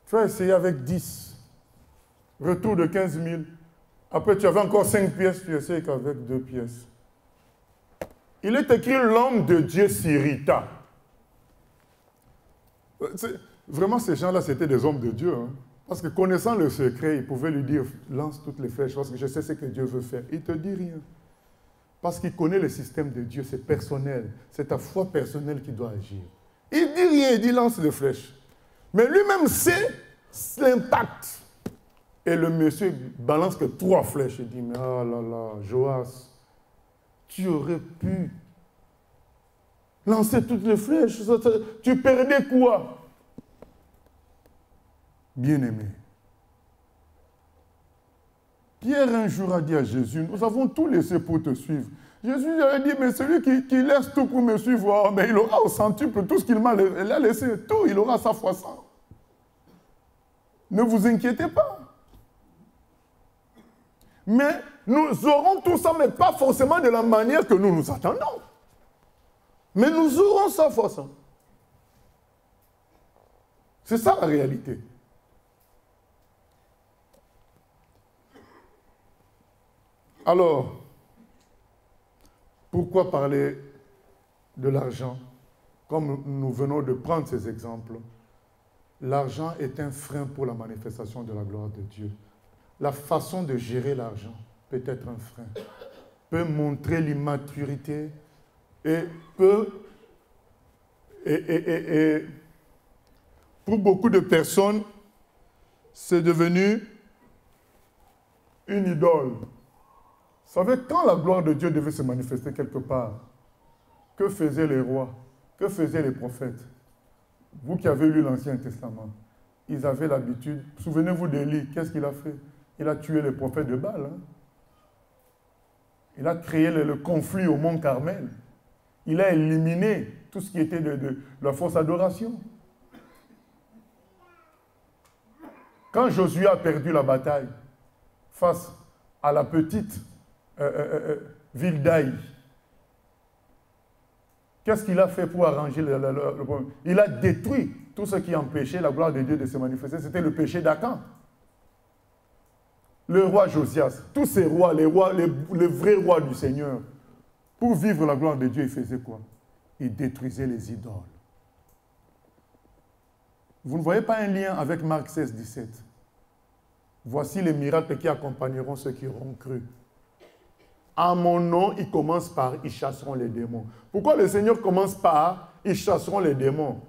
Speaker 2: Tu vas essayer avec 10. Retour de 15 000. Après, tu avais encore 5 pièces, tu essayes qu'avec 2 pièces. Il est écrit, l'homme de Dieu s'irrita. Vraiment, ces gens-là, c'était des hommes de Dieu. Hein? Parce que connaissant le secret, il pouvait lui dire, lance toutes les flèches, parce que je sais ce que Dieu veut faire. Il ne te dit rien. Parce qu'il connaît le système de Dieu, c'est personnel. C'est ta foi personnelle qui doit agir. Il ne dit rien, il dit lance les flèches. Mais lui-même sait l'impact. Et le monsieur balance que 3 flèches. Il dit, mais oh là là, Joas, tu aurais pu lancer toutes les flèches. Tu perdais quoi? Bien-aimé. Pierre un jour a dit à Jésus, nous avons tout laissé pour te suivre. Jésus lui a dit, mais celui qui laisse tout pour me suivre, oh, mais il aura au centuple tout ce qu'il m'a laissé, tout, il aura sa fois 100. Ne vous inquiétez pas. Mais nous aurons tout ça, mais pas forcément de la manière que nous nous attendons. Mais nous aurons sa fois 100. C'est ça la réalité. Alors, pourquoi parler de l'argent? Comme nous venons de prendre ces exemples, l'argent est un frein pour la manifestation de la gloire de Dieu. la façon de gérer l'argent peut être un frein, peut montrer l'immaturité et peut... Et pour beaucoup de personnes, c'est devenu une idole. Vous savez, quand la gloire de Dieu devait se manifester quelque part, que faisaient les rois? Que faisaient les prophètes? Vous qui avez lu l'Ancien Testament, ils avaient l'habitude... Souvenez-vous d'Élie, qu'est-ce qu'il a fait? Il a tué les prophètes de Baal. Hein? Il a créé le conflit au mont Carmel. Il a éliminé tout ce qui était de la fausse adoration. Quand Josué a perdu la bataille face à la petite ville d'Aï, qu'est-ce qu'il a fait pour arranger le problème? Il a détruit tout ce qui empêchait la gloire de Dieu de se manifester. C'était le péché d'Akan. Le roi Josias, tous ces rois, les vrais rois du Seigneur, pour vivre la gloire de Dieu, ils faisaient quoi? Ils détruisaient les idoles. Vous ne voyez pas un lien avec Marc 16, 17? Voici les miracles qui accompagneront ceux qui auront cru. À mon nom, ils commencent par « ils chasseront les démons ». Pourquoi le Seigneur commence par « ils chasseront les démons » ?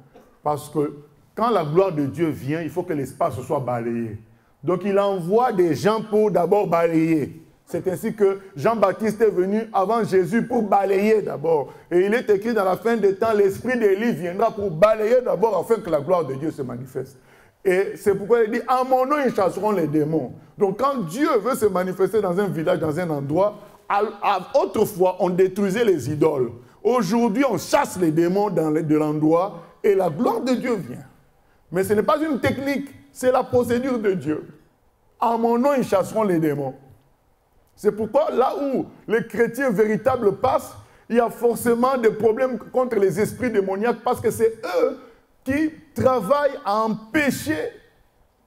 Speaker 2: Parce que quand la gloire de Dieu vient, il faut que l'espace soit balayé. Donc il envoie des gens pour d'abord balayer. C'est ainsi que Jean-Baptiste est venu avant Jésus pour balayer d'abord. Et il est écrit dans la fin des temps, l'esprit d'Élie viendra pour balayer d'abord afin que la gloire de Dieu se manifeste. Et c'est pourquoi il dit, à mon nom, ils chasseront les démons. Donc quand Dieu veut se manifester dans un village, dans un endroit, autrefois, on détruisait les idoles. Aujourd'hui, on chasse les démons de l'endroit et la gloire de Dieu vient. Mais ce n'est pas une technique, c'est la procédure de Dieu. À mon nom, ils chasseront les démons. C'est pourquoi là où les chrétiens véritables passent, il y a forcément des problèmes contre les esprits démoniaques parce que c'est eux qui travaillent à empêcher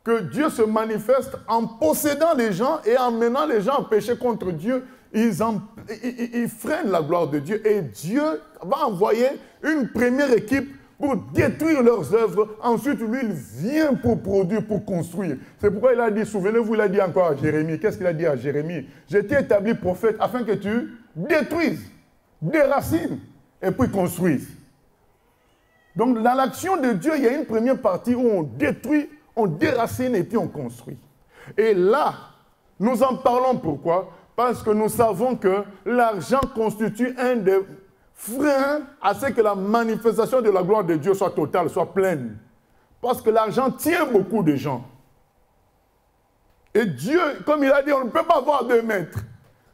Speaker 2: que Dieu se manifeste en possédant les gens et en menant les gens à pécher contre Dieu. Ils freinent la gloire de Dieu et Dieu va envoyer une première équipe pour détruire leurs œuvres. Ensuite, lui, il vient pour produire, pour construire. C'est pourquoi il a dit, souvenez-vous, il a dit encore à Jérémie. Qu'est-ce qu'il a dit à Jérémie? Je t'ai établi prophète afin que tu détruises, déracines et puis construises. Donc, dans l'action de Dieu, il y a une première partie où on détruit, on déracine et puis on construit. Et là, nous en parlons pourquoi? Parce que nous savons que l'argent constitue un des freins à ce que la manifestation de la gloire de Dieu soit totale, soit pleine. Parce que l'argent tient beaucoup de gens. Et Dieu, comme il a dit, on ne peut pas avoir 2 maîtres.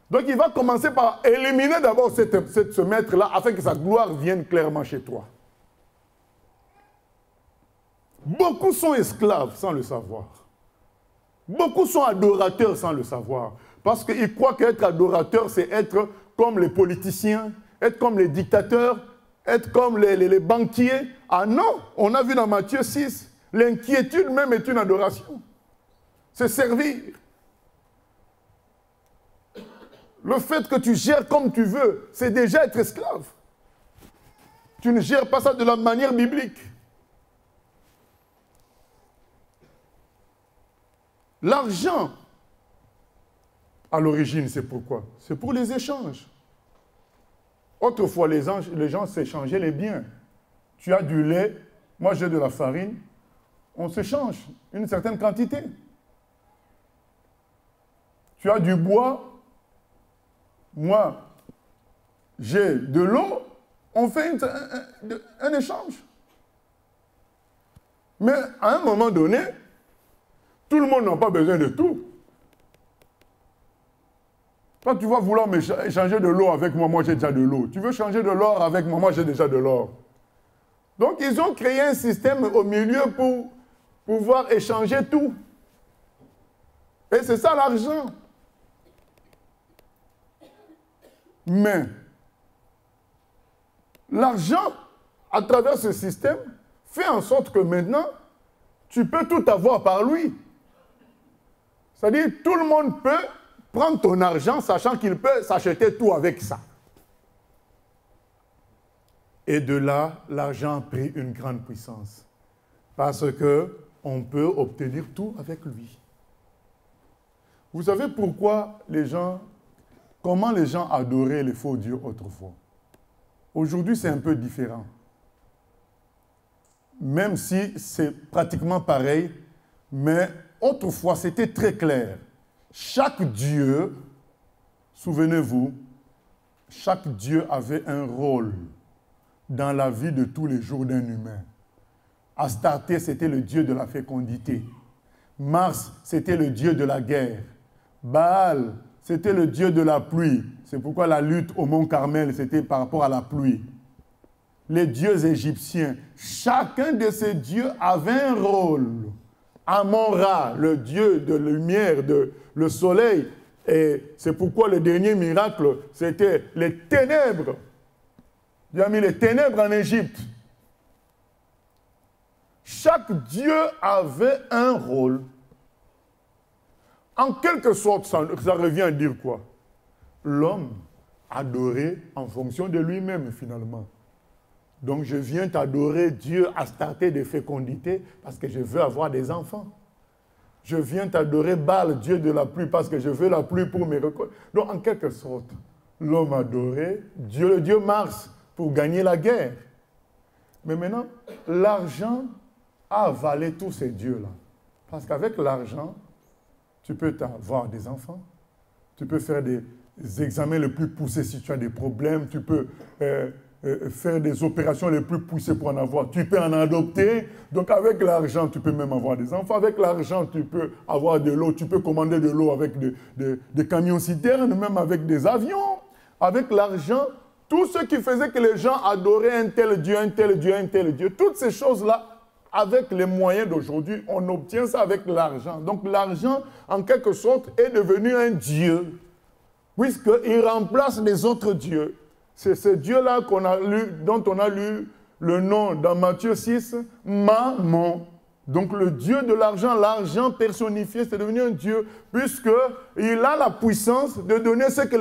Speaker 2: Donc il va commencer par éliminer d'abord ce maître-là afin que sa gloire vienne clairement chez toi. Beaucoup sont esclaves sans le savoir. Beaucoup sont adorateurs sans le savoir. Parce qu'ils croient qu'être adorateur, c'est être comme les politiciens, être comme les dictateurs, être comme les banquiers. Ah non, on a vu dans Matthieu 6, l'inquiétude même est une adoration. C'est servir. Le fait que tu gères comme tu veux, c'est déjà être esclave. Tu ne gères pas ça de la manière biblique. L'argent, à l'origine, c'est pourquoi? C'est pour les échanges. Autrefois, les gens s'échangeaient les biens. Tu as du lait, moi j'ai de la farine, on s'échange une certaine quantité. Tu as du bois, moi j'ai de l'eau, on fait un échange. Mais à un moment donné, tout le monde n'a pas besoin de tout. Quand tu vas vouloir échanger de l'eau avec moi, moi j'ai déjà de l'eau. Tu veux changer de l'or avec moi, moi j'ai déjà de l'or. Donc ils ont créé un système au milieu pour pouvoir échanger tout. Et c'est ça l'argent. Mais l'argent, à travers ce système, fait en sorte que maintenant, tu peux tout avoir par lui. C'est-à-dire, tout le monde peut prendre ton argent, sachant qu'il peut s'acheter tout avec ça. Et de là, l'argent a pris une grande puissance. Parce qu'on peut obtenir tout avec lui. Vous savez pourquoi comment les gens adoraient les faux dieux autrefois? Aujourd'hui, c'est un peu différent. Même si c'est pratiquement pareil, mais autrefois, c'était très clair. Chaque dieu, souvenez-vous, chaque dieu avait un rôle dans la vie de tous les jours d'un humain. Astarté, c'était le dieu de la fécondité. Mars, c'était le dieu de la guerre. Baal, c'était le dieu de la pluie. C'est pourquoi la lutte au mont Carmel, c'était par rapport à la pluie. Les dieux égyptiens, chacun de ces dieux avait un rôle. Amon-Ra, le dieu de lumière, le soleil, et c'est pourquoi le dernier miracle, c'était les ténèbres. Dieu a mis les ténèbres en Égypte. Chaque dieu avait un rôle. En quelque sorte, ça revient à dire quoi? L'homme adorait en fonction de lui-même, finalement. Donc, je viens t'adorer Dieu Astarté de fécondité parce que je veux avoir des enfants. Je viens t'adorer Baal, Dieu de la pluie, parce que je veux la pluie pour mes récoltes. Donc, en quelque sorte, l'homme adorait Dieu, le Dieu Mars, pour gagner la guerre. Mais maintenant, l'argent a avalé tous ces dieux-là. Parce qu'avec l'argent, tu peux avoir des enfants, tu peux faire des examens les plus poussés si tu as des problèmes, tu peux faire des opérations les plus poussées pour en avoir, tu peux en adopter. Donc avec l'argent, tu peux même avoir des enfants. Avec l'argent, tu peux avoir de l'eau, tu peux commander de l'eau avec des camions-citernes, même avec des avions. Avec l'argent, tout ce qui faisait que les gens adoraient un tel Dieu, un tel Dieu, un tel Dieu, toutes ces choses-là, avec les moyens d'aujourd'hui, on obtient ça avec l'argent. Donc l'argent, en quelque sorte, est devenu un Dieu, puisqu'il remplace les autres dieux. C'est ce Dieu-là dont on a lu le nom dans Matthieu 6, Mammon. Donc le Dieu de l'argent personnifié, c'est devenu un Dieu, puisqu'il a la puissance de donner ce que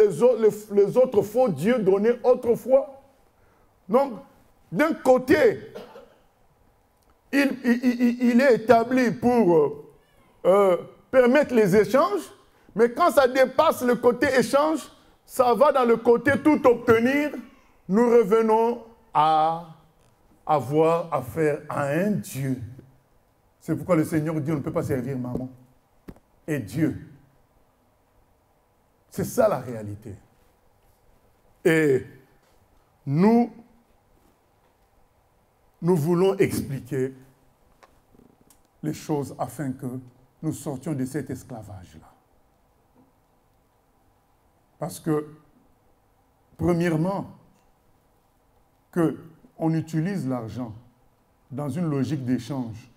Speaker 2: les autres faux dieux donnaient autrefois. Donc, d'un côté, il est établi pour permettre les échanges, mais quand ça dépasse le côté échange, ça va dans le côté tout obtenir, nous revenons à avoir affaire à un Dieu. C'est pourquoi le Seigneur dit on ne peut pas servir maman et Dieu. C'est ça la réalité. Et nous voulons expliquer les choses afin que nous sortions de cet esclavage-là. Parce que, premièrement, qu'on utilise l'argent dans une logique d'échange,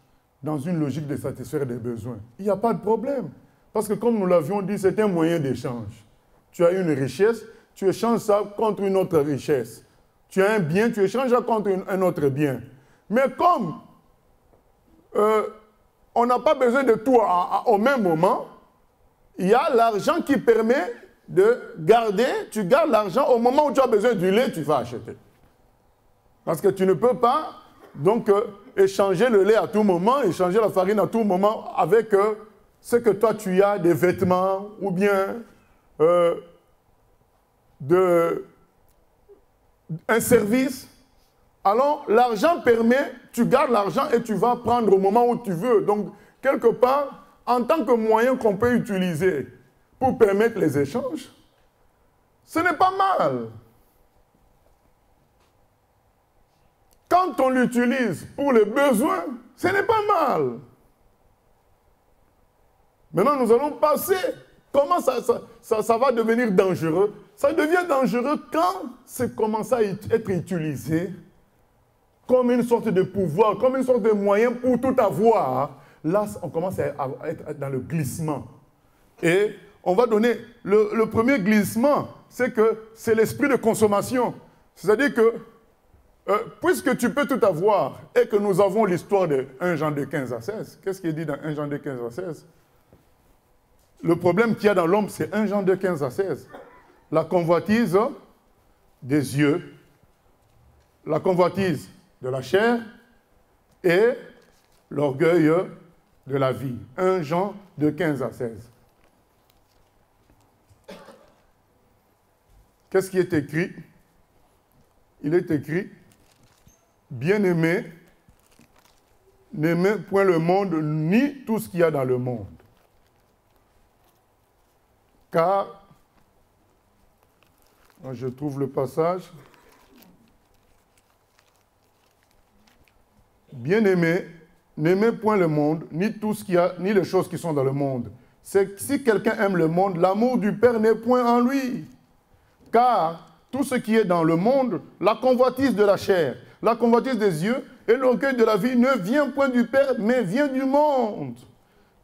Speaker 2: dans une logique de satisfaire des besoins, il n'y a pas de problème. Parce que comme nous l'avions dit, c'est un moyen d'échange. Tu as une richesse, tu échanges ça contre une autre richesse. Tu as un bien, tu échanges ça contre un autre bien. Mais comme on n'a pas besoin de tout au même moment, il y a l'argent qui permet de garder, tu gardes l'argent au moment où tu as besoin du lait, tu vas acheter. Parce que tu ne peux pas donc échanger le lait à tout moment, échanger la farine à tout moment avec ce que toi tu as, des vêtements ou bien un service. Alors l'argent permet, tu gardes l'argent et tu vas prendre au moment où tu veux. Donc quelque part, en tant que moyen qu'on peut utiliser pour permettre les échanges, ce n'est pas mal. Quand on l'utilise pour les besoins, ce n'est pas mal. Maintenant, nous allons passer. Comment ça va devenir dangereux? Ça devient dangereux quand c'est commence à être utilisé comme une sorte de pouvoir, comme une sorte de moyen pour tout avoir. Là, on commence à être dans le glissement. Et on va donner le premier glissement, c'est que c'est l'esprit de consommation. C'est-à-dire que puisque tu peux tout avoir et que nous avons l'histoire de 1 Jean de 15 à 16, qu'est-ce qui est dit dans 1 Jean de 15 à 16? Le problème qu'il y a dans l'homme, c'est 1 Jean de 15 à 16. La convoitise des yeux, la convoitise de la chair et l'orgueil de la vie. 1 Jean de 15 à 16. qu'est-ce qui est écrit? Il est écrit, bien-aimé, n'aimez point le monde ni tout ce qu'il y a dans le monde. Car, je trouve le passage, bien-aimé, n'aimez point le monde, ni tout ce qu'il y a, ni les choses qui sont dans le monde. C'est que si quelqu'un aime le monde, l'amour du Père n'est point en lui. Car tout ce qui est dans le monde, la convoitise de la chair, la convoitise des yeux et l'orgueil de la vie ne vient point du Père, mais vient du monde.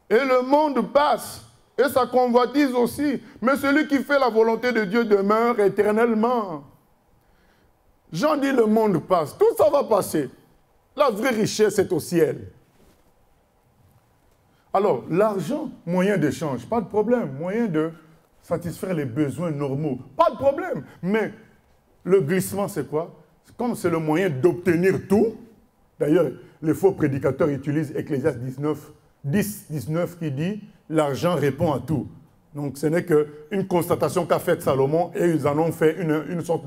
Speaker 2: Et le monde passe, et sa convoitise aussi. Mais celui qui fait la volonté de Dieu demeure éternellement. Jean dit, le monde passe. Tout ça va passer. La vraie richesse est au ciel. Alors, l'argent, moyen d'échange, pas de problème. Moyen de satisfaire les besoins normaux, pas de problème. Mais le glissement, c'est quoi? Comme c'est le moyen d'obtenir tout. D'ailleurs, les faux prédicateurs utilisent Ecclésiaste 10-19 qui dit « l'argent répond à tout ». Donc, ce n'est qu'une constatation qu'a faite Salomon et ils en ont fait une sorte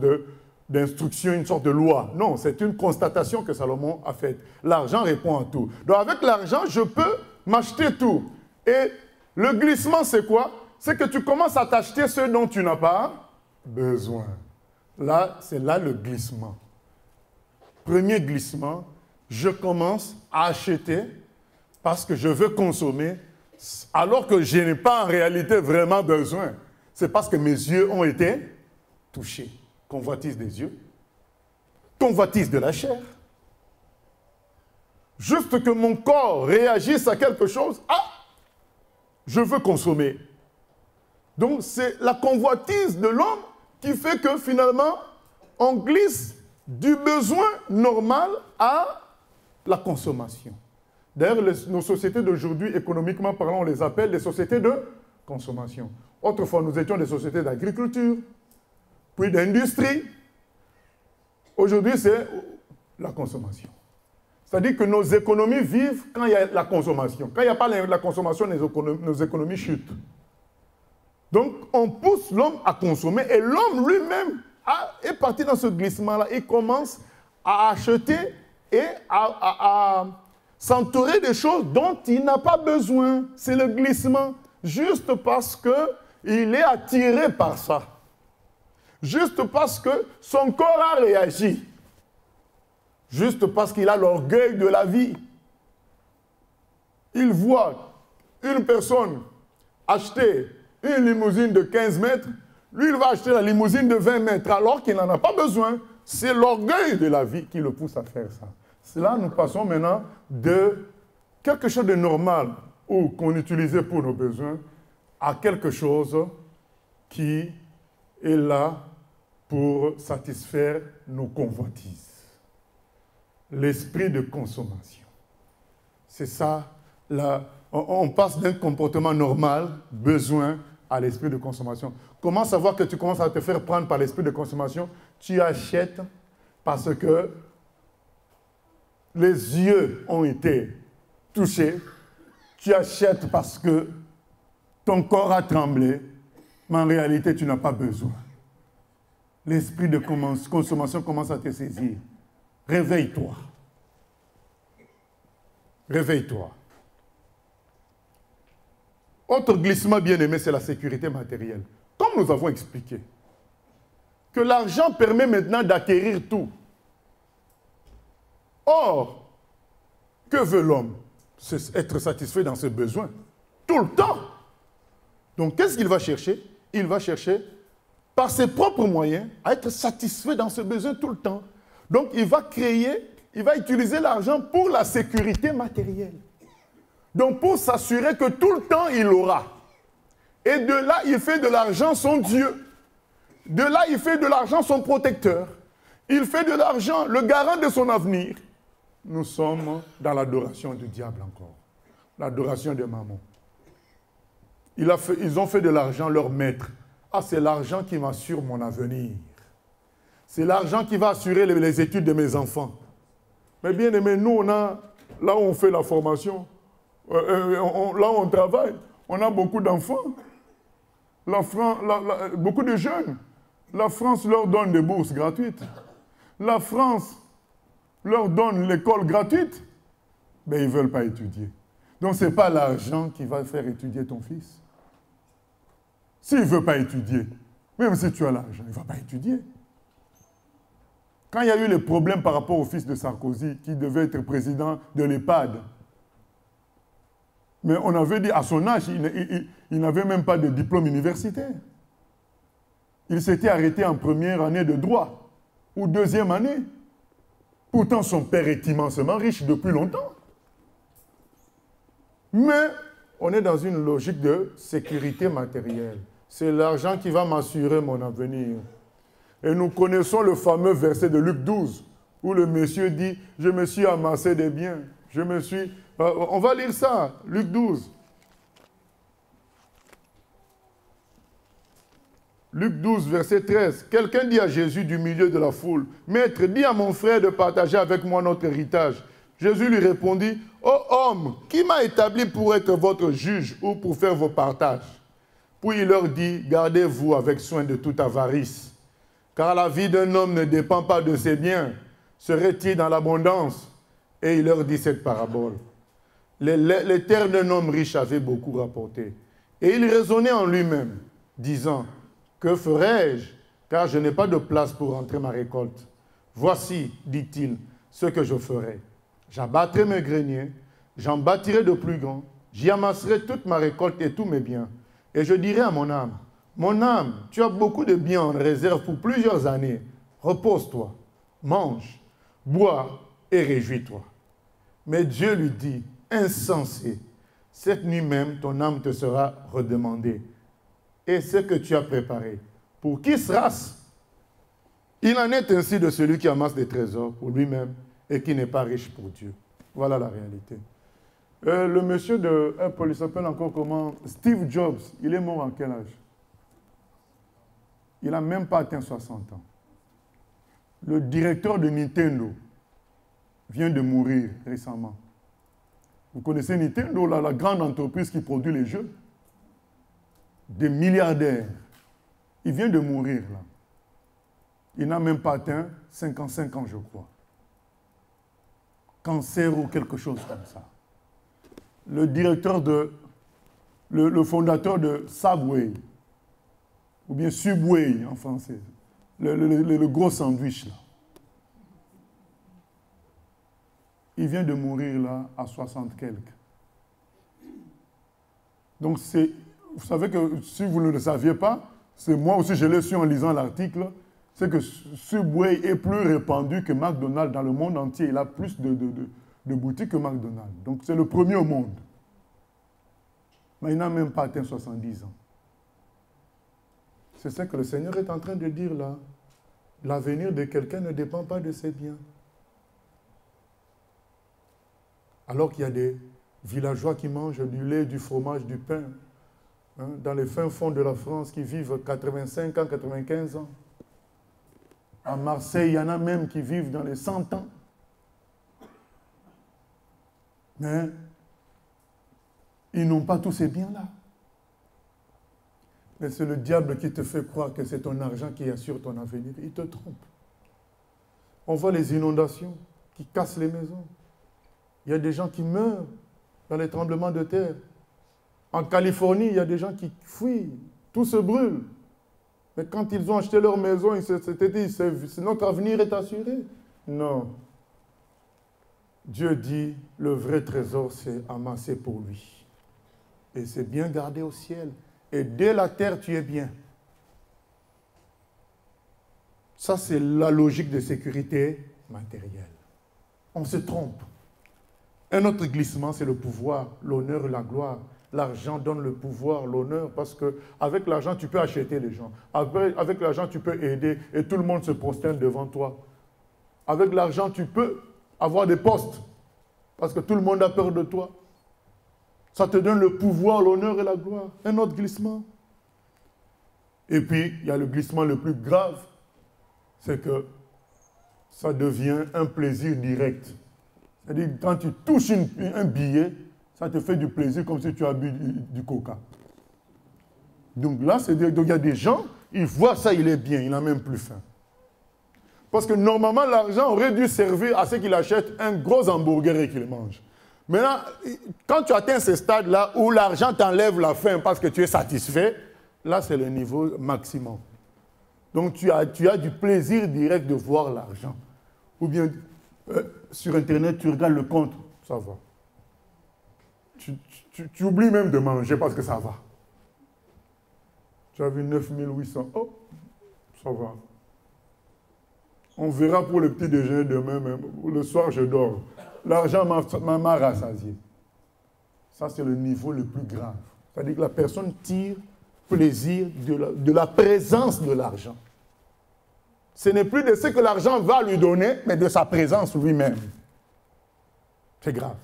Speaker 2: d'instruction, une sorte de loi. Non, c'est une constatation que Salomon a faite. L'argent répond à tout. Donc, avec l'argent, je peux m'acheter tout. Et le glissement, c'est quoi? C'est que tu commences à t'acheter ce dont tu n'as pas besoin. Là, c'est là le glissement. Premier glissement, je commence à acheter parce que je veux consommer alors que je n'ai pas en réalité vraiment besoin. C'est parce que mes yeux ont été touchés. Convoitise des yeux, convoitise de la chair. Juste que mon corps réagisse à quelque chose, ah, je veux consommer. Donc c'est la convoitise de l'homme qui fait que finalement, on glisse du besoin normal à la consommation. D'ailleurs, nos sociétés d'aujourd'hui, économiquement parlant, on les appelle des sociétés de consommation. Autrefois, nous étions des sociétés d'agriculture, puis d'industrie. Aujourd'hui, c'est la consommation. C'est-à-dire que nos économies vivent quand il y a la consommation. Quand il n'y a pas la consommation, nos économies chutent. Donc, on pousse l'homme à consommer et l'homme lui-même est parti dans ce glissement-là. Il commence à acheter et à s'entourer des choses dont il n'a pas besoin. C'est le glissement. Juste parce qu'il est attiré par ça. Juste parce que son corps a réagi. Juste parce qu'il a l'orgueil de la vie. Il voit une personne acheter une limousine de 15 mètres, lui, il va acheter la limousine de 20 mètres alors qu'il n'en a pas besoin. C'est l'orgueil de la vie qui le pousse à faire ça. Là, nous passons maintenant de quelque chose de normal ou qu'on utilisait pour nos besoins à quelque chose qui est là pour satisfaire nos convoitises. L'esprit de consommation. C'est ça, là, on passe d'un comportement normal, besoin, à l'esprit de consommation. Comment savoir que tu commences à te faire prendre par l'esprit de consommation? Tu achètes parce que les yeux ont été touchés. Tu achètes parce que ton corps a tremblé, mais en réalité, tu n'as pas besoin. L'esprit de consommation commence à te saisir. Réveille-toi. Réveille-toi. Autre glissement bien-aimé, c'est la sécurité matérielle. Comme nous avons expliqué, que l'argent permet maintenant d'acquérir tout. Or, que veut l'homme? C'est être satisfait dans ses besoins. Tout le temps. Donc, qu'est-ce qu'il va chercher? Il va chercher, par ses propres moyens, à être satisfait dans ses besoins tout le temps. Donc, il va utiliser l'argent pour la sécurité matérielle. Donc, pour s'assurer que tout le temps, il aura. Et de là, il fait de l'argent son Dieu. De là, il fait de l'argent son protecteur. Il fait de l'argent le garant de son avenir. Nous sommes dans l'adoration du diable encore. L'adoration de maman. Ils ont fait de l'argent leur maître. Ah, c'est l'argent qui m'assure mon avenir. C'est l'argent qui va assurer les études de mes enfants. Mais bien aimé, nous, là où on fait la formation, là où on travaille, on a beaucoup d'enfants, beaucoup de jeunes. La France leur donne des bourses gratuites. La France leur donne l'école gratuite. Mais ils ne veulent pas étudier. Donc ce n'est pas l'argent qui va faire étudier ton fils. S'il ne veut pas étudier, même si tu as l'argent, il ne va pas étudier. Quand il y a eu les problèmes par rapport au fils de Sarkozy, qui devait être président de l'EHPAD, mais on avait dit à son âge, il n'avait même pas de diplôme universitaire. Il s'était arrêté en première année de droit, ou deuxième année. Pourtant, son père est immensément riche depuis longtemps. Mais on est dans une logique de sécurité matérielle. C'est l'argent qui va m'assurer mon avenir. Et nous connaissons le fameux verset de Luc 12, où le monsieur dit « Je me suis amassé des biens. Je me suis... » On va lire ça, Luc 12. Luc 12, verset 13. Quelqu'un dit à Jésus du milieu de la foule, « Maître, dis à mon frère de partager avec moi notre héritage. » Jésus lui répondit, « Ô homme, qui m'a établi pour être votre juge ou pour faire vos partages ?» Puis il leur dit, « Gardez-vous avec soin de toute avarice, car la vie d'un homme ne dépend pas de ses biens. Serait-il dans l'abondance ?» Et il leur dit cette parabole. Les terres d'un homme riche avaient beaucoup rapporté. Et il raisonnait en lui-même, disant, « Que ferai-je, car je n'ai pas de place pour rentrer ma récolte. Voici, dit-il, ce que je ferai. J'abattrai mes greniers, j'en bâtirai de plus grands, j'y amasserai toute ma récolte et tous mes biens. Et je dirai à mon âme, tu as beaucoup de biens en réserve pour plusieurs années. Repose-toi, mange, bois et réjouis-toi. » Mais Dieu lui dit, « Insensé, cette nuit même ton âme te sera redemandée. Et ce que tu as préparé, pour qui sera-ce? Il en est ainsi de celui qui amasse des trésors pour lui-même et qui n'est pas riche pour Dieu. » Voilà la réalité. Le monsieur de Apple, il s'appelle encore comment? Steve Jobs. Il est mort à quel âge? Il n'a même pas atteint 60 ans. Le directeur de Nintendo vient de mourir récemment. Vous connaissez Nintendo, là, la grande entreprise qui produit les jeux? Des milliardaires. Il vient de mourir, là. Il n'a même pas atteint 55 ans, je crois. Cancer ou quelque chose comme ça. Le directeur le fondateur de Subway, ou bien Subway en français, le gros sandwich, là. Il vient de mourir, là, à 60 quelques. Donc, vous savez que si vous ne le saviez pas, c'est moi aussi, je l'ai su en lisant l'article, c'est que Subway est plus répandu que McDonald's dans le monde entier. Il a plus de boutiques que McDonald's. Donc, c'est le premier au monde. Mais il n'a même pas atteint 70 ans. C'est ça que le Seigneur est en train de dire là. L'avenir de quelqu'un ne dépend pas de ses biens. Alors qu'il y a des villageois qui mangent du lait, du fromage, du pain, hein, dans les fins fonds de la France, qui vivent 85 ans, 95 ans. À Marseille, il y en a même qui vivent dans les 100 ans. Mais ils n'ont pas tous ces biens-là. Mais c'est le diable qui te fait croire que c'est ton argent qui assure ton avenir. Il te trompe. On voit les inondations qui cassent les maisons. Il y a des gens qui meurent dans les tremblements de terre. En Californie, il y a des gens qui fuient. Tout se brûle. Mais quand ils ont acheté leur maison, ils s'étaient dit, notre avenir est assuré. Non. Dieu dit, le vrai trésor, c'est amassé pour lui. Et c'est bien gardé au ciel. Et dès la terre, tu es bien. Ça, c'est la logique de sécurité matérielle. On se trompe. Un autre glissement, c'est le pouvoir, l'honneur et la gloire. L'argent donne le pouvoir, l'honneur, parce qu'avec l'argent, tu peux acheter les gens. Avec l'argent, tu peux aider et tout le monde se prosterne devant toi. Avec l'argent, tu peux avoir des postes, parce que tout le monde a peur de toi. Ça te donne le pouvoir, l'honneur et la gloire. Un autre glissement. Et puis, il y a le glissement le plus grave, c'est que ça devient un plaisir direct. C'est-à-dire, quand tu touches un billet, ça te fait du plaisir comme si tu as bu du coca. Donc là, c'est-à-dire qu'il y a des gens il voit ça, il est bien, il n'a même plus faim. Parce que normalement, l'argent aurait dû servir à ce qu'il achète un gros hamburger et qu'il mange. Maintenant, quand tu atteins ce stade-là où l'argent t'enlève la faim parce que tu es satisfait, là, c'est le niveau maximum. Donc, tu as du plaisir direct de voir l'argent. Ou bien, sur Internet, tu regardes le compte, ça va. Tu oublies même de manger parce que ça va. Tu as vu 9800, oh, ça va. On verra pour le petit déjeuner demain, même. Le soir, je dors. L'argent m'a rassasié. Ça, c'est le niveau le plus grave. C'est-à-dire que la personne tire plaisir de la présence de l'argent. Ce n'est plus de ce que l'argent va lui donner, mais de sa présence lui-même. C'est grave.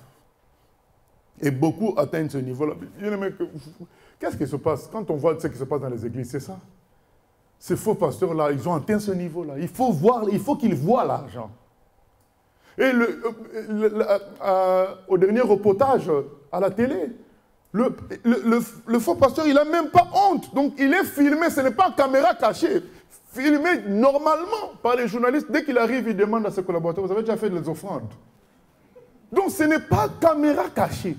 Speaker 2: Et beaucoup atteignent ce niveau-là. Qu'est-ce qui se passe? Quand on voit ce qui se passe dans les églises, c'est ça. Ces faux pasteurs-là, ils ont atteint ce niveau-là. Il faut qu'ils voient l'argent. Et au dernier reportage à la télé, le faux pasteur, il n'a même pas honte. Donc, il est filmé, ce n'est pas caméra cachée. Filmé normalement par les journalistes. Dès qu'il arrive, il demande à ses collaborateurs, vous avez déjà fait des offrandes? Donc, ce n'est pas caméra cachée.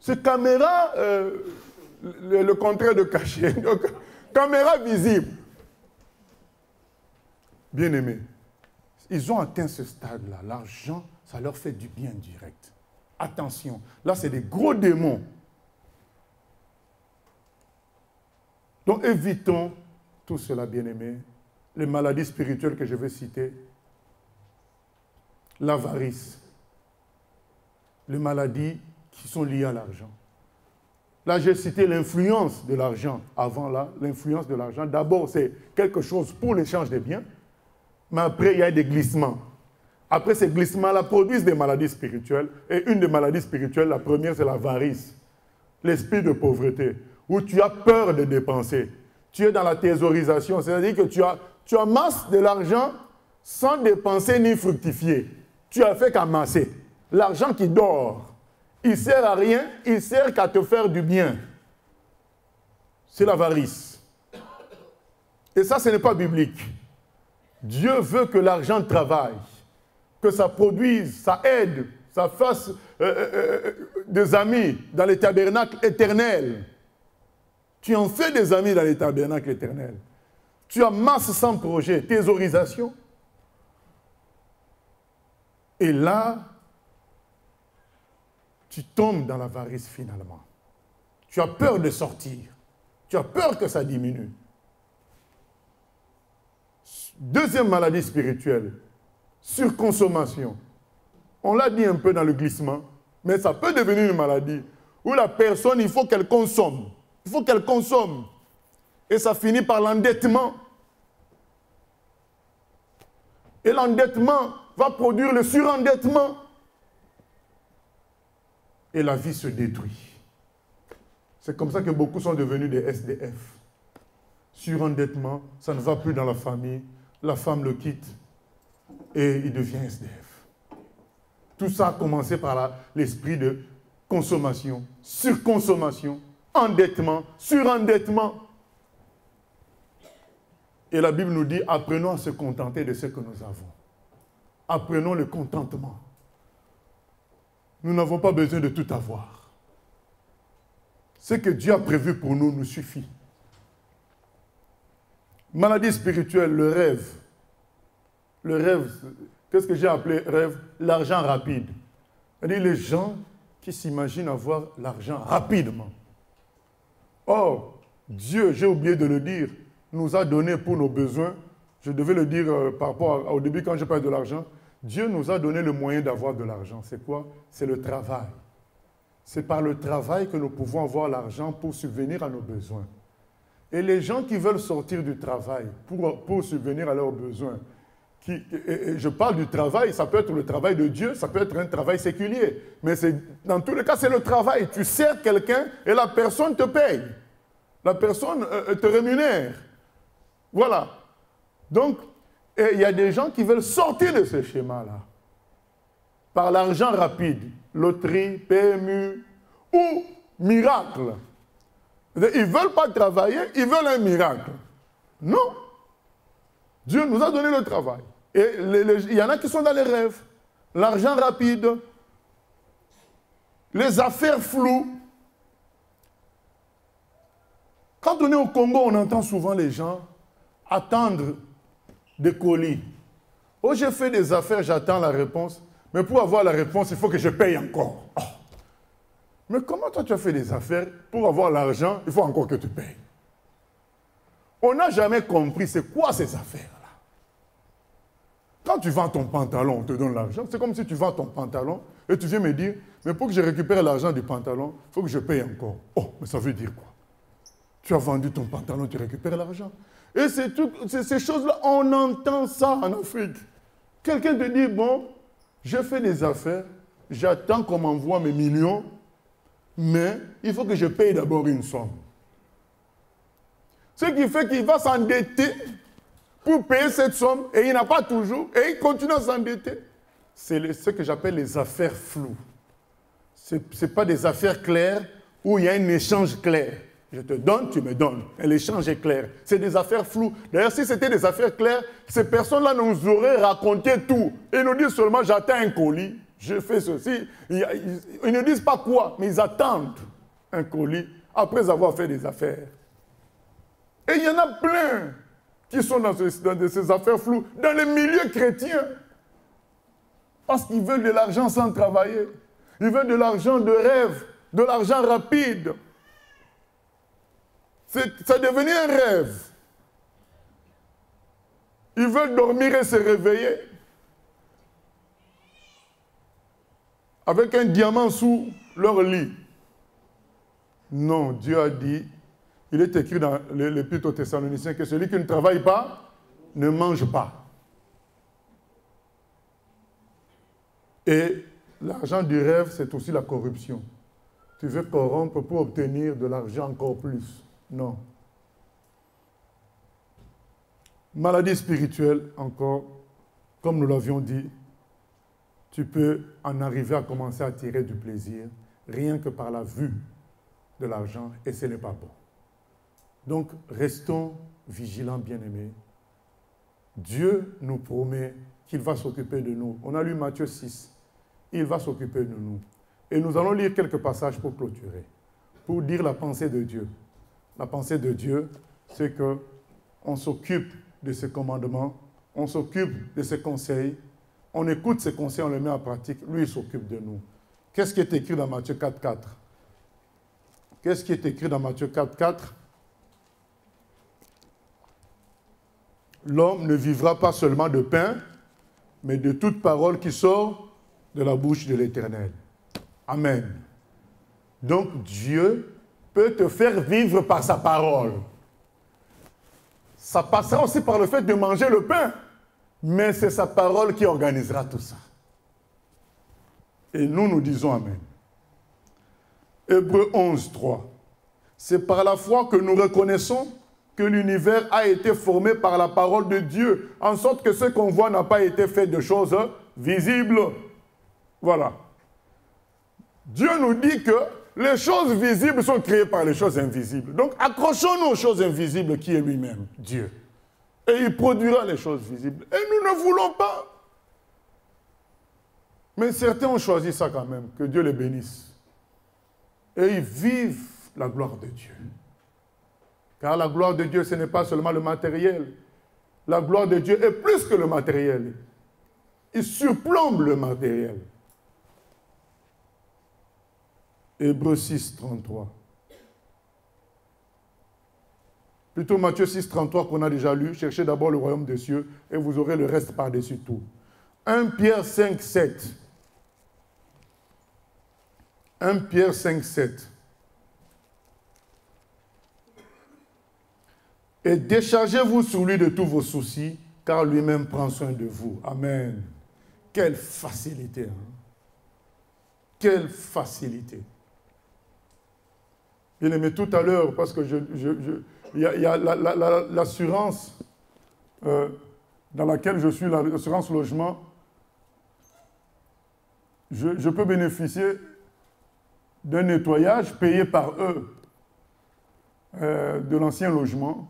Speaker 2: C'est caméra, le contraire de caché. Donc, caméra visible. Bien-aimés, ils ont atteint ce stade-là. L'argent, ça leur fait du bien direct. Attention, là, c'est des gros démons. Donc, évitons tout cela, bien-aimés. Les maladies spirituelles que je vais citer, l'avarice, les maladies qui sont liées à l'argent. Là, j'ai cité l'influence de l'argent. Avant, là, l'influence de l'argent. D'abord, c'est quelque chose pour l'échange des biens. Mais après, il y a des glissements. Après, ces glissements-là produisent des maladies spirituelles. Et une des maladies spirituelles, la première, c'est l'avarice. L'esprit de pauvreté, où tu as peur de dépenser. Tu es dans la thésaurisation, c'est-à-dire que tu amasses de l'argent sans dépenser ni fructifier. Tu as fait qu'amasser. L'argent qui dort, il ne sert à rien, il ne sert qu'à te faire du bien. C'est l'avarice. Et ça, ce n'est pas biblique. Dieu veut que l'argent travaille, que ça produise, ça aide, ça fasse des amis dans les tabernacles éternels. Tu en fais des amis dans les tabernacles éternels. Tu amasses sans projet, thésaurisation. Et là, tu tombes dans l'avarice finalement. Tu as peur de sortir. Tu as peur que ça diminue. Deuxième maladie spirituelle, surconsommation. On l'a dit un peu dans le glissement, mais ça peut devenir une maladie où la personne, il faut qu'elle consomme. Il faut qu'elle consomme. Et ça finit par l'endettement. Et l'endettement va produire le surendettement. Et la vie se détruit. C'est comme ça que beaucoup sont devenus des SDF. Surendettement, ça ne va plus dans la famille. La femme le quitte et il devient SDF. Tout ça a commencé par l'esprit de consommation, surconsommation, endettement, surendettement. Et la Bible nous dit, apprenons à se contenter de ce que nous avons. Apprenons le contentement. Nous n'avons pas besoin de tout avoir. Ce que Dieu a prévu pour nous nous suffit. Maladie spirituelle, le rêve. Le rêve, qu'est-ce que j'ai appelé rêve? L'argent rapide. C'est-à-dire les gens qui s'imaginent avoir l'argent rapidement. Or, Dieu, j'ai oublié de le dire, nous a donné pour nos besoins. Je devais le dire par rapport au début quand je parle de l'argent. Dieu nous a donné le moyen d'avoir de l'argent. C'est quoi? C'est le travail. C'est par le travail que nous pouvons avoir l'argent pour subvenir à nos besoins. Et les gens qui veulent sortir du travail pour subvenir à leurs besoins, je parle du travail, ça peut être le travail de Dieu, ça peut être un travail séculier. Mais dans tous les cas, c'est le travail. Tu sers quelqu'un et la personne te paye. La personne te rémunère. Voilà. Donc, il y a des gens qui veulent sortir de ce schéma-là. Par l'argent rapide, loterie, PMU ou miracle. Ils ne veulent pas travailler, ils veulent un miracle. Non. Dieu nous a donné le travail. Et il y en a qui sont dans les rêves. L'argent rapide. Les affaires floues. Quand on est au Congo, on entend souvent les gens attendre des colis. Oh, j'ai fait des affaires, j'attends la réponse. Mais pour avoir la réponse, il faut que je paye encore. Oh. Mais comment toi tu as fait des affaires? Pour avoir l'argent, il faut encore que tu payes. On n'a jamais compris c'est quoi ces affaires-là. Quand tu vends ton pantalon, on te donne l'argent. C'est comme si tu vends ton pantalon et tu viens me dire, mais pour que je récupère l'argent du pantalon, il faut que je paye encore. Oh, mais ça veut dire quoi? Tu as vendu ton pantalon, tu récupères l'argent. Et ces choses-là, on entend ça en Afrique. Quelqu'un te dit, bon, je fais des affaires, j'attends qu'on m'envoie mes millions, mais il faut que je paye d'abord une somme. Ce qui fait qu'il va s'endetter pour payer cette somme, et il n'a pas toujours, et il continue à s'endetter. C'est ce que j'appelle les affaires floues. Ce n'est pas des affaires claires où il y a un échange clair. Je te donne, tu me donnes. Et l'échange est clair. C'est des affaires floues. D'ailleurs, si c'était des affaires claires, ces personnes-là nous auraient raconté tout. Ils nous disent seulement, j'attends un colis, je fais ceci. Ils ne disent pas quoi, mais ils attendent un colis après avoir fait des affaires. Et il y en a plein qui sont dans ces affaires floues, dans les milieux chrétiens. Parce qu'ils veulent de l'argent sans travailler. Ils veulent de l'argent de rêve, de l'argent rapide. Ça devenu un rêve. Ils veulent dormir et se réveiller avec un diamant sous leur lit. Non, Dieu a dit, il est écrit dans l'Épître aux Thessaloniciens que celui qui ne travaille pas ne mange pas. Et l'argent du rêve, c'est aussi la corruption. Tu veux corrompre pour obtenir de l'argent encore plus. Non. Maladie spirituelle, encore, comme nous l'avions dit, tu peux en arriver à commencer à tirer du plaisir rien que par la vue de l'argent, et ce n'est pas bon. Donc, restons vigilants, bien-aimés. Dieu nous promet qu'il va s'occuper de nous. On a lu Matthieu 6. Il va s'occuper de nous. Et nous allons lire quelques passages pour clôturer, pour dire la pensée de Dieu. La pensée de Dieu, c'est qu'on s'occupe de ses commandements, on s'occupe de ses conseils, on écoute ses conseils, on les met en pratique, lui il s'occupe de nous. Qu'est-ce qui est écrit dans Matthieu 4.4? Qu'est-ce qui est écrit dans Matthieu 4.4? L'homme ne vivra pas seulement de pain, mais de toute parole qui sort de la bouche de l'Éternel. Amen. Donc Dieu peut te faire vivre par sa parole. Ça passera aussi par le fait de manger le pain, mais c'est sa parole qui organisera tout ça. Et nous disons Amen. Hébreux 11.3. C'est par la foi que nous reconnaissons que l'univers a été formé par la parole de Dieu, en sorte que ce qu'on voit n'a pas été fait de choses visibles. Voilà. Dieu nous dit que les choses visibles sont créées par les choses invisibles. Donc, accrochons-nous aux choses invisibles qui est lui-même, Dieu. Et il produira les choses visibles. Et nous ne voulons pas. Mais certains ont choisi ça quand même, que Dieu les bénisse. Et ils vivent la gloire de Dieu. Car la gloire de Dieu, ce n'est pas seulement le matériel. La gloire de Dieu est plus que le matériel. Il surplombe le matériel. Hébreux 6, 33. Plutôt Matthieu 6, 33 qu'on a déjà lu. Cherchez d'abord le royaume des cieux et vous aurez le reste par-dessus tout. 1 Pierre 5, 7. 1 Pierre 5, 7. Et déchargez-vous sur lui de tous vos soucis, car lui-même prend soin de vous. Amen. Quelle facilité. Hein? Quelle facilité. Bien aimé, tout à l'heure, parce que il y a l'assurance dans laquelle je suis, l'assurance logement, je peux bénéficier d'un nettoyage payé par eux de l'ancien logement.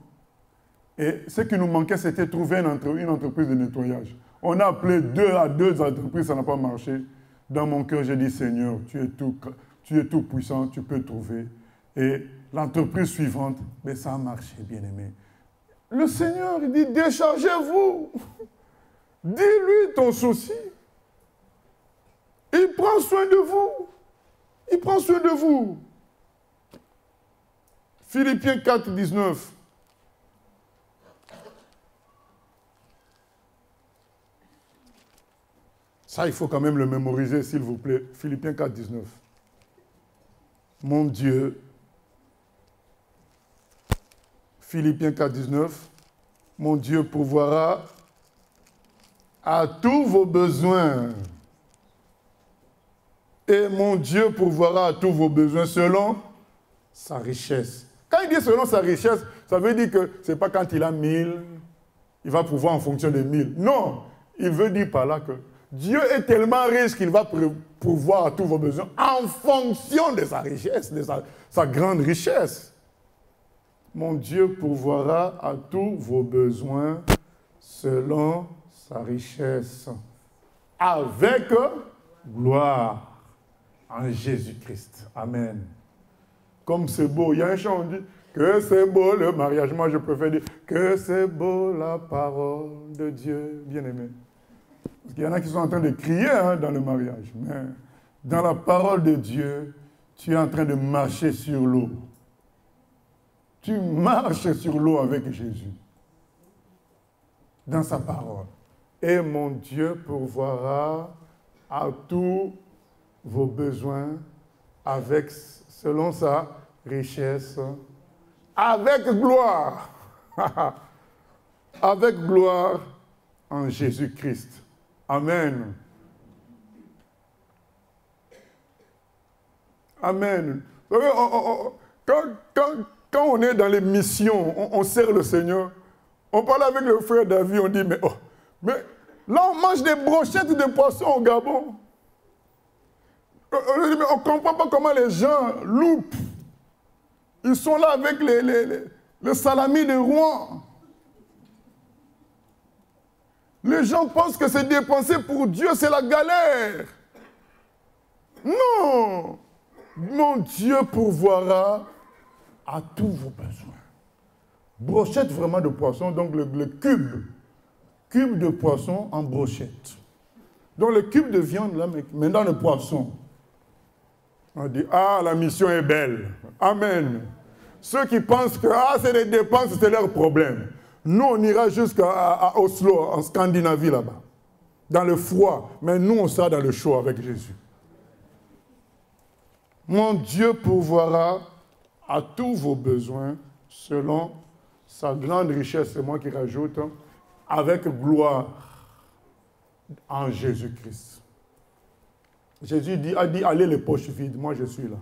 Speaker 2: Et ce qui nous manquait, c'était trouver une entreprise de nettoyage. On a appelé 2 entreprises, ça n'a pas marché. Dans mon cœur, j'ai dit, Seigneur, tu es tout puissant, tu peux trouver. Et l'entreprise suivante, mais ça a marché, bien-aimé. Le Seigneur, il dit, déchargez-vous. Dis-lui ton souci. Il prend soin de vous. Il prend soin de vous. Philippiens 4, 19. Ça, il faut quand même le mémoriser, s'il vous plaît. Philippiens 4, 19. Mon Dieu. Philippiens 4, 19. Mon Dieu pourvoira à tous vos besoins. Et mon Dieu pourvoira à tous vos besoins selon sa richesse. Quand il dit selon sa richesse, ça veut dire que ce n'est pas quand il a 1000, il va pouvoir en fonction de 1000. Non, il veut dire par là que Dieu est tellement riche qu'il va pourvoir à tous vos besoins en fonction de sa richesse, de sa grande richesse. Mon Dieu pourvoira à tous vos besoins selon sa richesse, avec gloire en Jésus-Christ. Amen. Comme c'est beau, il y a un chant, on dit que c'est beau le mariage. Moi, je préfère dire que c'est beau la parole de Dieu, bien-aimé. Parce qu'il y en a qui sont en train de crier dans le mariage. Mais dans la parole de Dieu, tu es en train de marcher sur l'eau. Tu marches sur l'eau avec Jésus. Dans sa parole. Et mon Dieu pourvoira à tous vos besoins selon sa richesse, avec gloire. Avec gloire en Jésus-Christ. Amen. Amen. Quand on est dans les missions, on sert le Seigneur, on parle avec le frère David, on dit, mais là on mange des brochettes de poisson au Gabon. On ne comprend pas comment les gens loupent. Ils sont là avec le salami de Rouen. Les gens pensent que c'est dépenser pour Dieu, c'est la galère. Non. Mon Dieu pourvoira à tous vos besoins. Brochette vraiment de poisson, donc le cube de poisson en brochette. Donc le cube de viande, là, maintenant le poisson. On dit, la mission est belle. Amen. Ceux qui pensent que c'est des dépenses, c'est leur problème. Nous, on ira jusqu'à Oslo, en Scandinavie, là-bas. Dans le froid. Mais nous, on sera dans le chaud avec Jésus. Mon Dieu pourvoira à tous vos besoins selon sa grande richesse, c'est moi qui rajoute, avec gloire en Jésus-Christ. Jésus a dit, allez les poches vides, moi je suis là.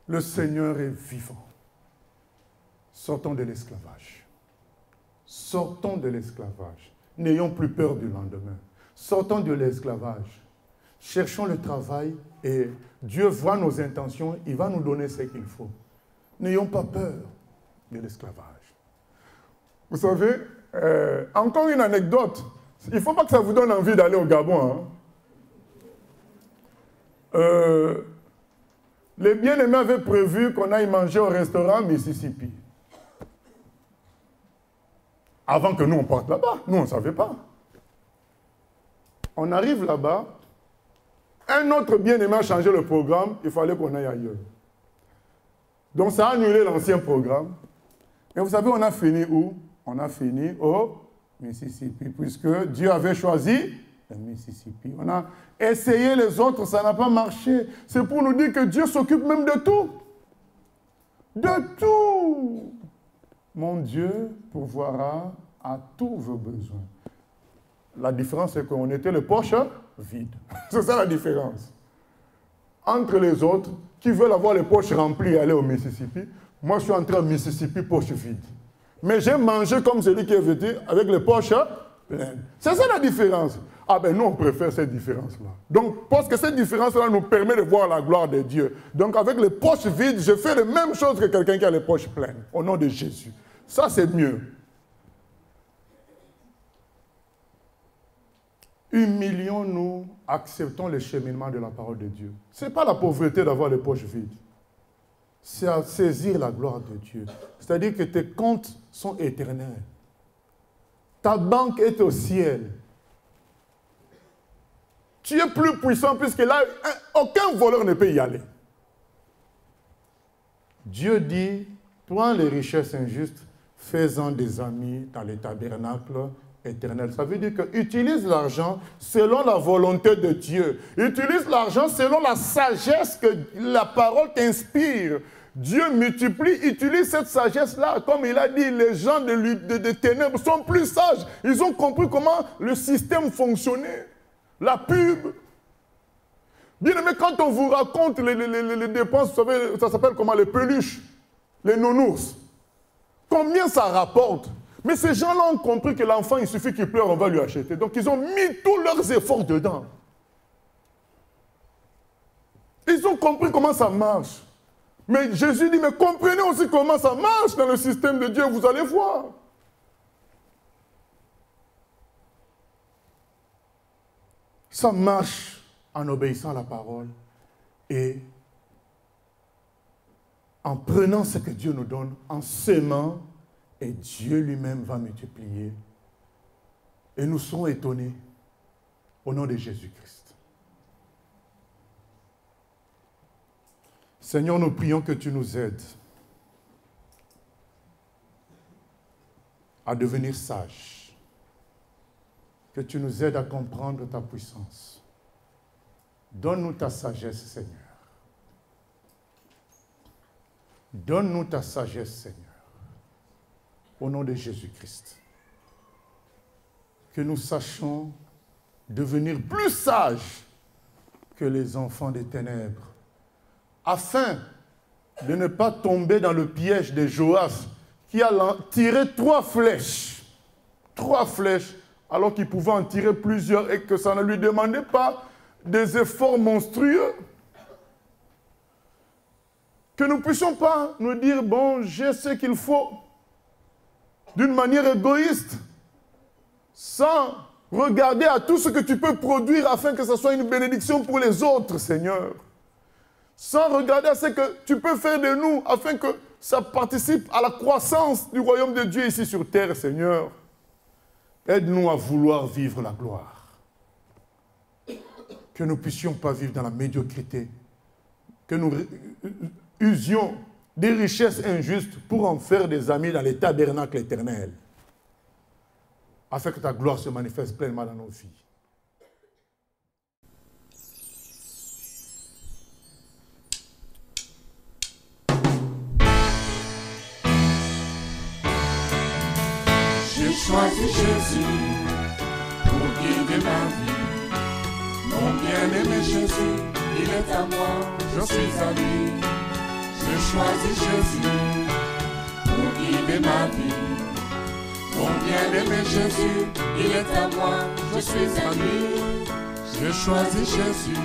Speaker 2: Le Seigneur est vivant. Sortons de l'esclavage. Sortons de l'esclavage. N'ayons plus peur du lendemain. Sortons de l'esclavage. Cherchons le travail et Dieu voit nos intentions, il va nous donner ce qu'il faut. N'ayons pas peur de l'esclavage. Vous savez, encore une anecdote. Il ne faut pas que ça vous donne envie d'aller au Gabon. Les bien-aimés avaient prévu qu'on aille manger au restaurant Mississippi. Avant que nous, on parte là-bas. Nous, on ne savait pas. On arrive là-bas. Un autre bien-aimé a changé le programme. Il fallait qu'on aille ailleurs. Donc, ça a annulé l'ancien programme. Et vous savez, on a fini où? On a fini au Mississippi, puisque Dieu avait choisi le Mississippi. On a essayé les autres, ça n'a pas marché. C'est pour nous dire que Dieu s'occupe même de tout. De tout. Mon Dieu pourvoira à tous vos besoins. La différence, c'est qu'on était les poches vides. C'est ça la différence. Entre les autres, qui veulent avoir les poches remplies et aller au Mississippi, moi, je suis entré au Mississippi poche vide. Mais j'ai mangé comme celui qui est vêtu avec les poches pleines. C'est ça la différence. Nous, on préfère cette différence-là. Donc, parce que cette différence-là nous permet de voir la gloire de Dieu. Donc, avec les poches vides, je fais la même chose que quelqu'un qui a les poches pleines. Au nom de Jésus. Ça, c'est mieux. Humilions-nous, acceptons le cheminement de la parole de Dieu. Ce n'est pas la pauvreté d'avoir les poches vides. C'est à saisir la gloire de Dieu. C'est-à-dire que tes comptes sont éternels. Ta banque est au ciel. Tu es plus puissant puisque là, aucun voleur ne peut y aller. Dieu dit, prends les richesses injustes, fais-en des amis dans les tabernacles éternels. Ça veut dire que utilise l'argent selon la volonté de Dieu. Utilise l'argent selon la sagesse que la parole t'inspire. Dieu multiplie, utilise cette sagesse-là. Comme il a dit, les gens de ténèbres sont plus sages. Ils ont compris comment le système fonctionnait. La pub. Bien aimé, quand on vous raconte les dépenses, vous savez, ça s'appelle comment? Les peluches, les nounours. Combien ça rapporte? Mais ces gens-là ont compris que l'enfant, il suffit qu'il pleure, on va lui acheter. Donc ils ont mis tous leurs efforts dedans. Ils ont compris comment ça marche. Mais Jésus dit, mais comprenez aussi comment ça marche dans le système de Dieu, vous allez voir. Ça marche en obéissant à la parole et en prenant ce que Dieu nous donne, en s'aimant, et Dieu lui-même va multiplier. Et nous serons étonnés au nom de Jésus-Christ. Seigneur, nous prions que tu nous aides à devenir sages, que tu nous aides à comprendre ta puissance. Donne-nous ta sagesse, Seigneur. Donne-nous ta sagesse, Seigneur, au nom de Jésus-Christ. Que nous sachions devenir plus sages que les enfants des ténèbres, afin de ne pas tomber dans le piège de Joas, qui a tiré 3 flèches. 3 flèches, alors qu'il pouvait en tirer plusieurs et que ça ne lui demandait pas des efforts monstrueux. Que nous ne puissions pas nous dire, bon, j'ai ce qu'il faut, d'une manière égoïste, sans regarder à tout ce que tu peux produire afin que ce soit une bénédiction pour les autres, Seigneur. Sans regarder à ce que tu peux faire de nous afin que ça participe à la croissance du royaume de Dieu ici sur terre, Seigneur. Aide-nous à vouloir vivre la gloire. Que nous ne puissions pas vivre dans la médiocrité. Que nous usions des richesses injustes pour en faire des amis dans les tabernacles éternels. Afin que ta gloire se manifeste pleinement dans nos vies.
Speaker 1: J'ai choisi Jésus pour guider ma vie. Mon bien-aimé Jésus, il est à moi, je suis à lui. J'ai choisi Jésus pour guider ma vie. Mon bien-aimé Jésus, il est à moi, je suis à lui. J'ai choisi Jésus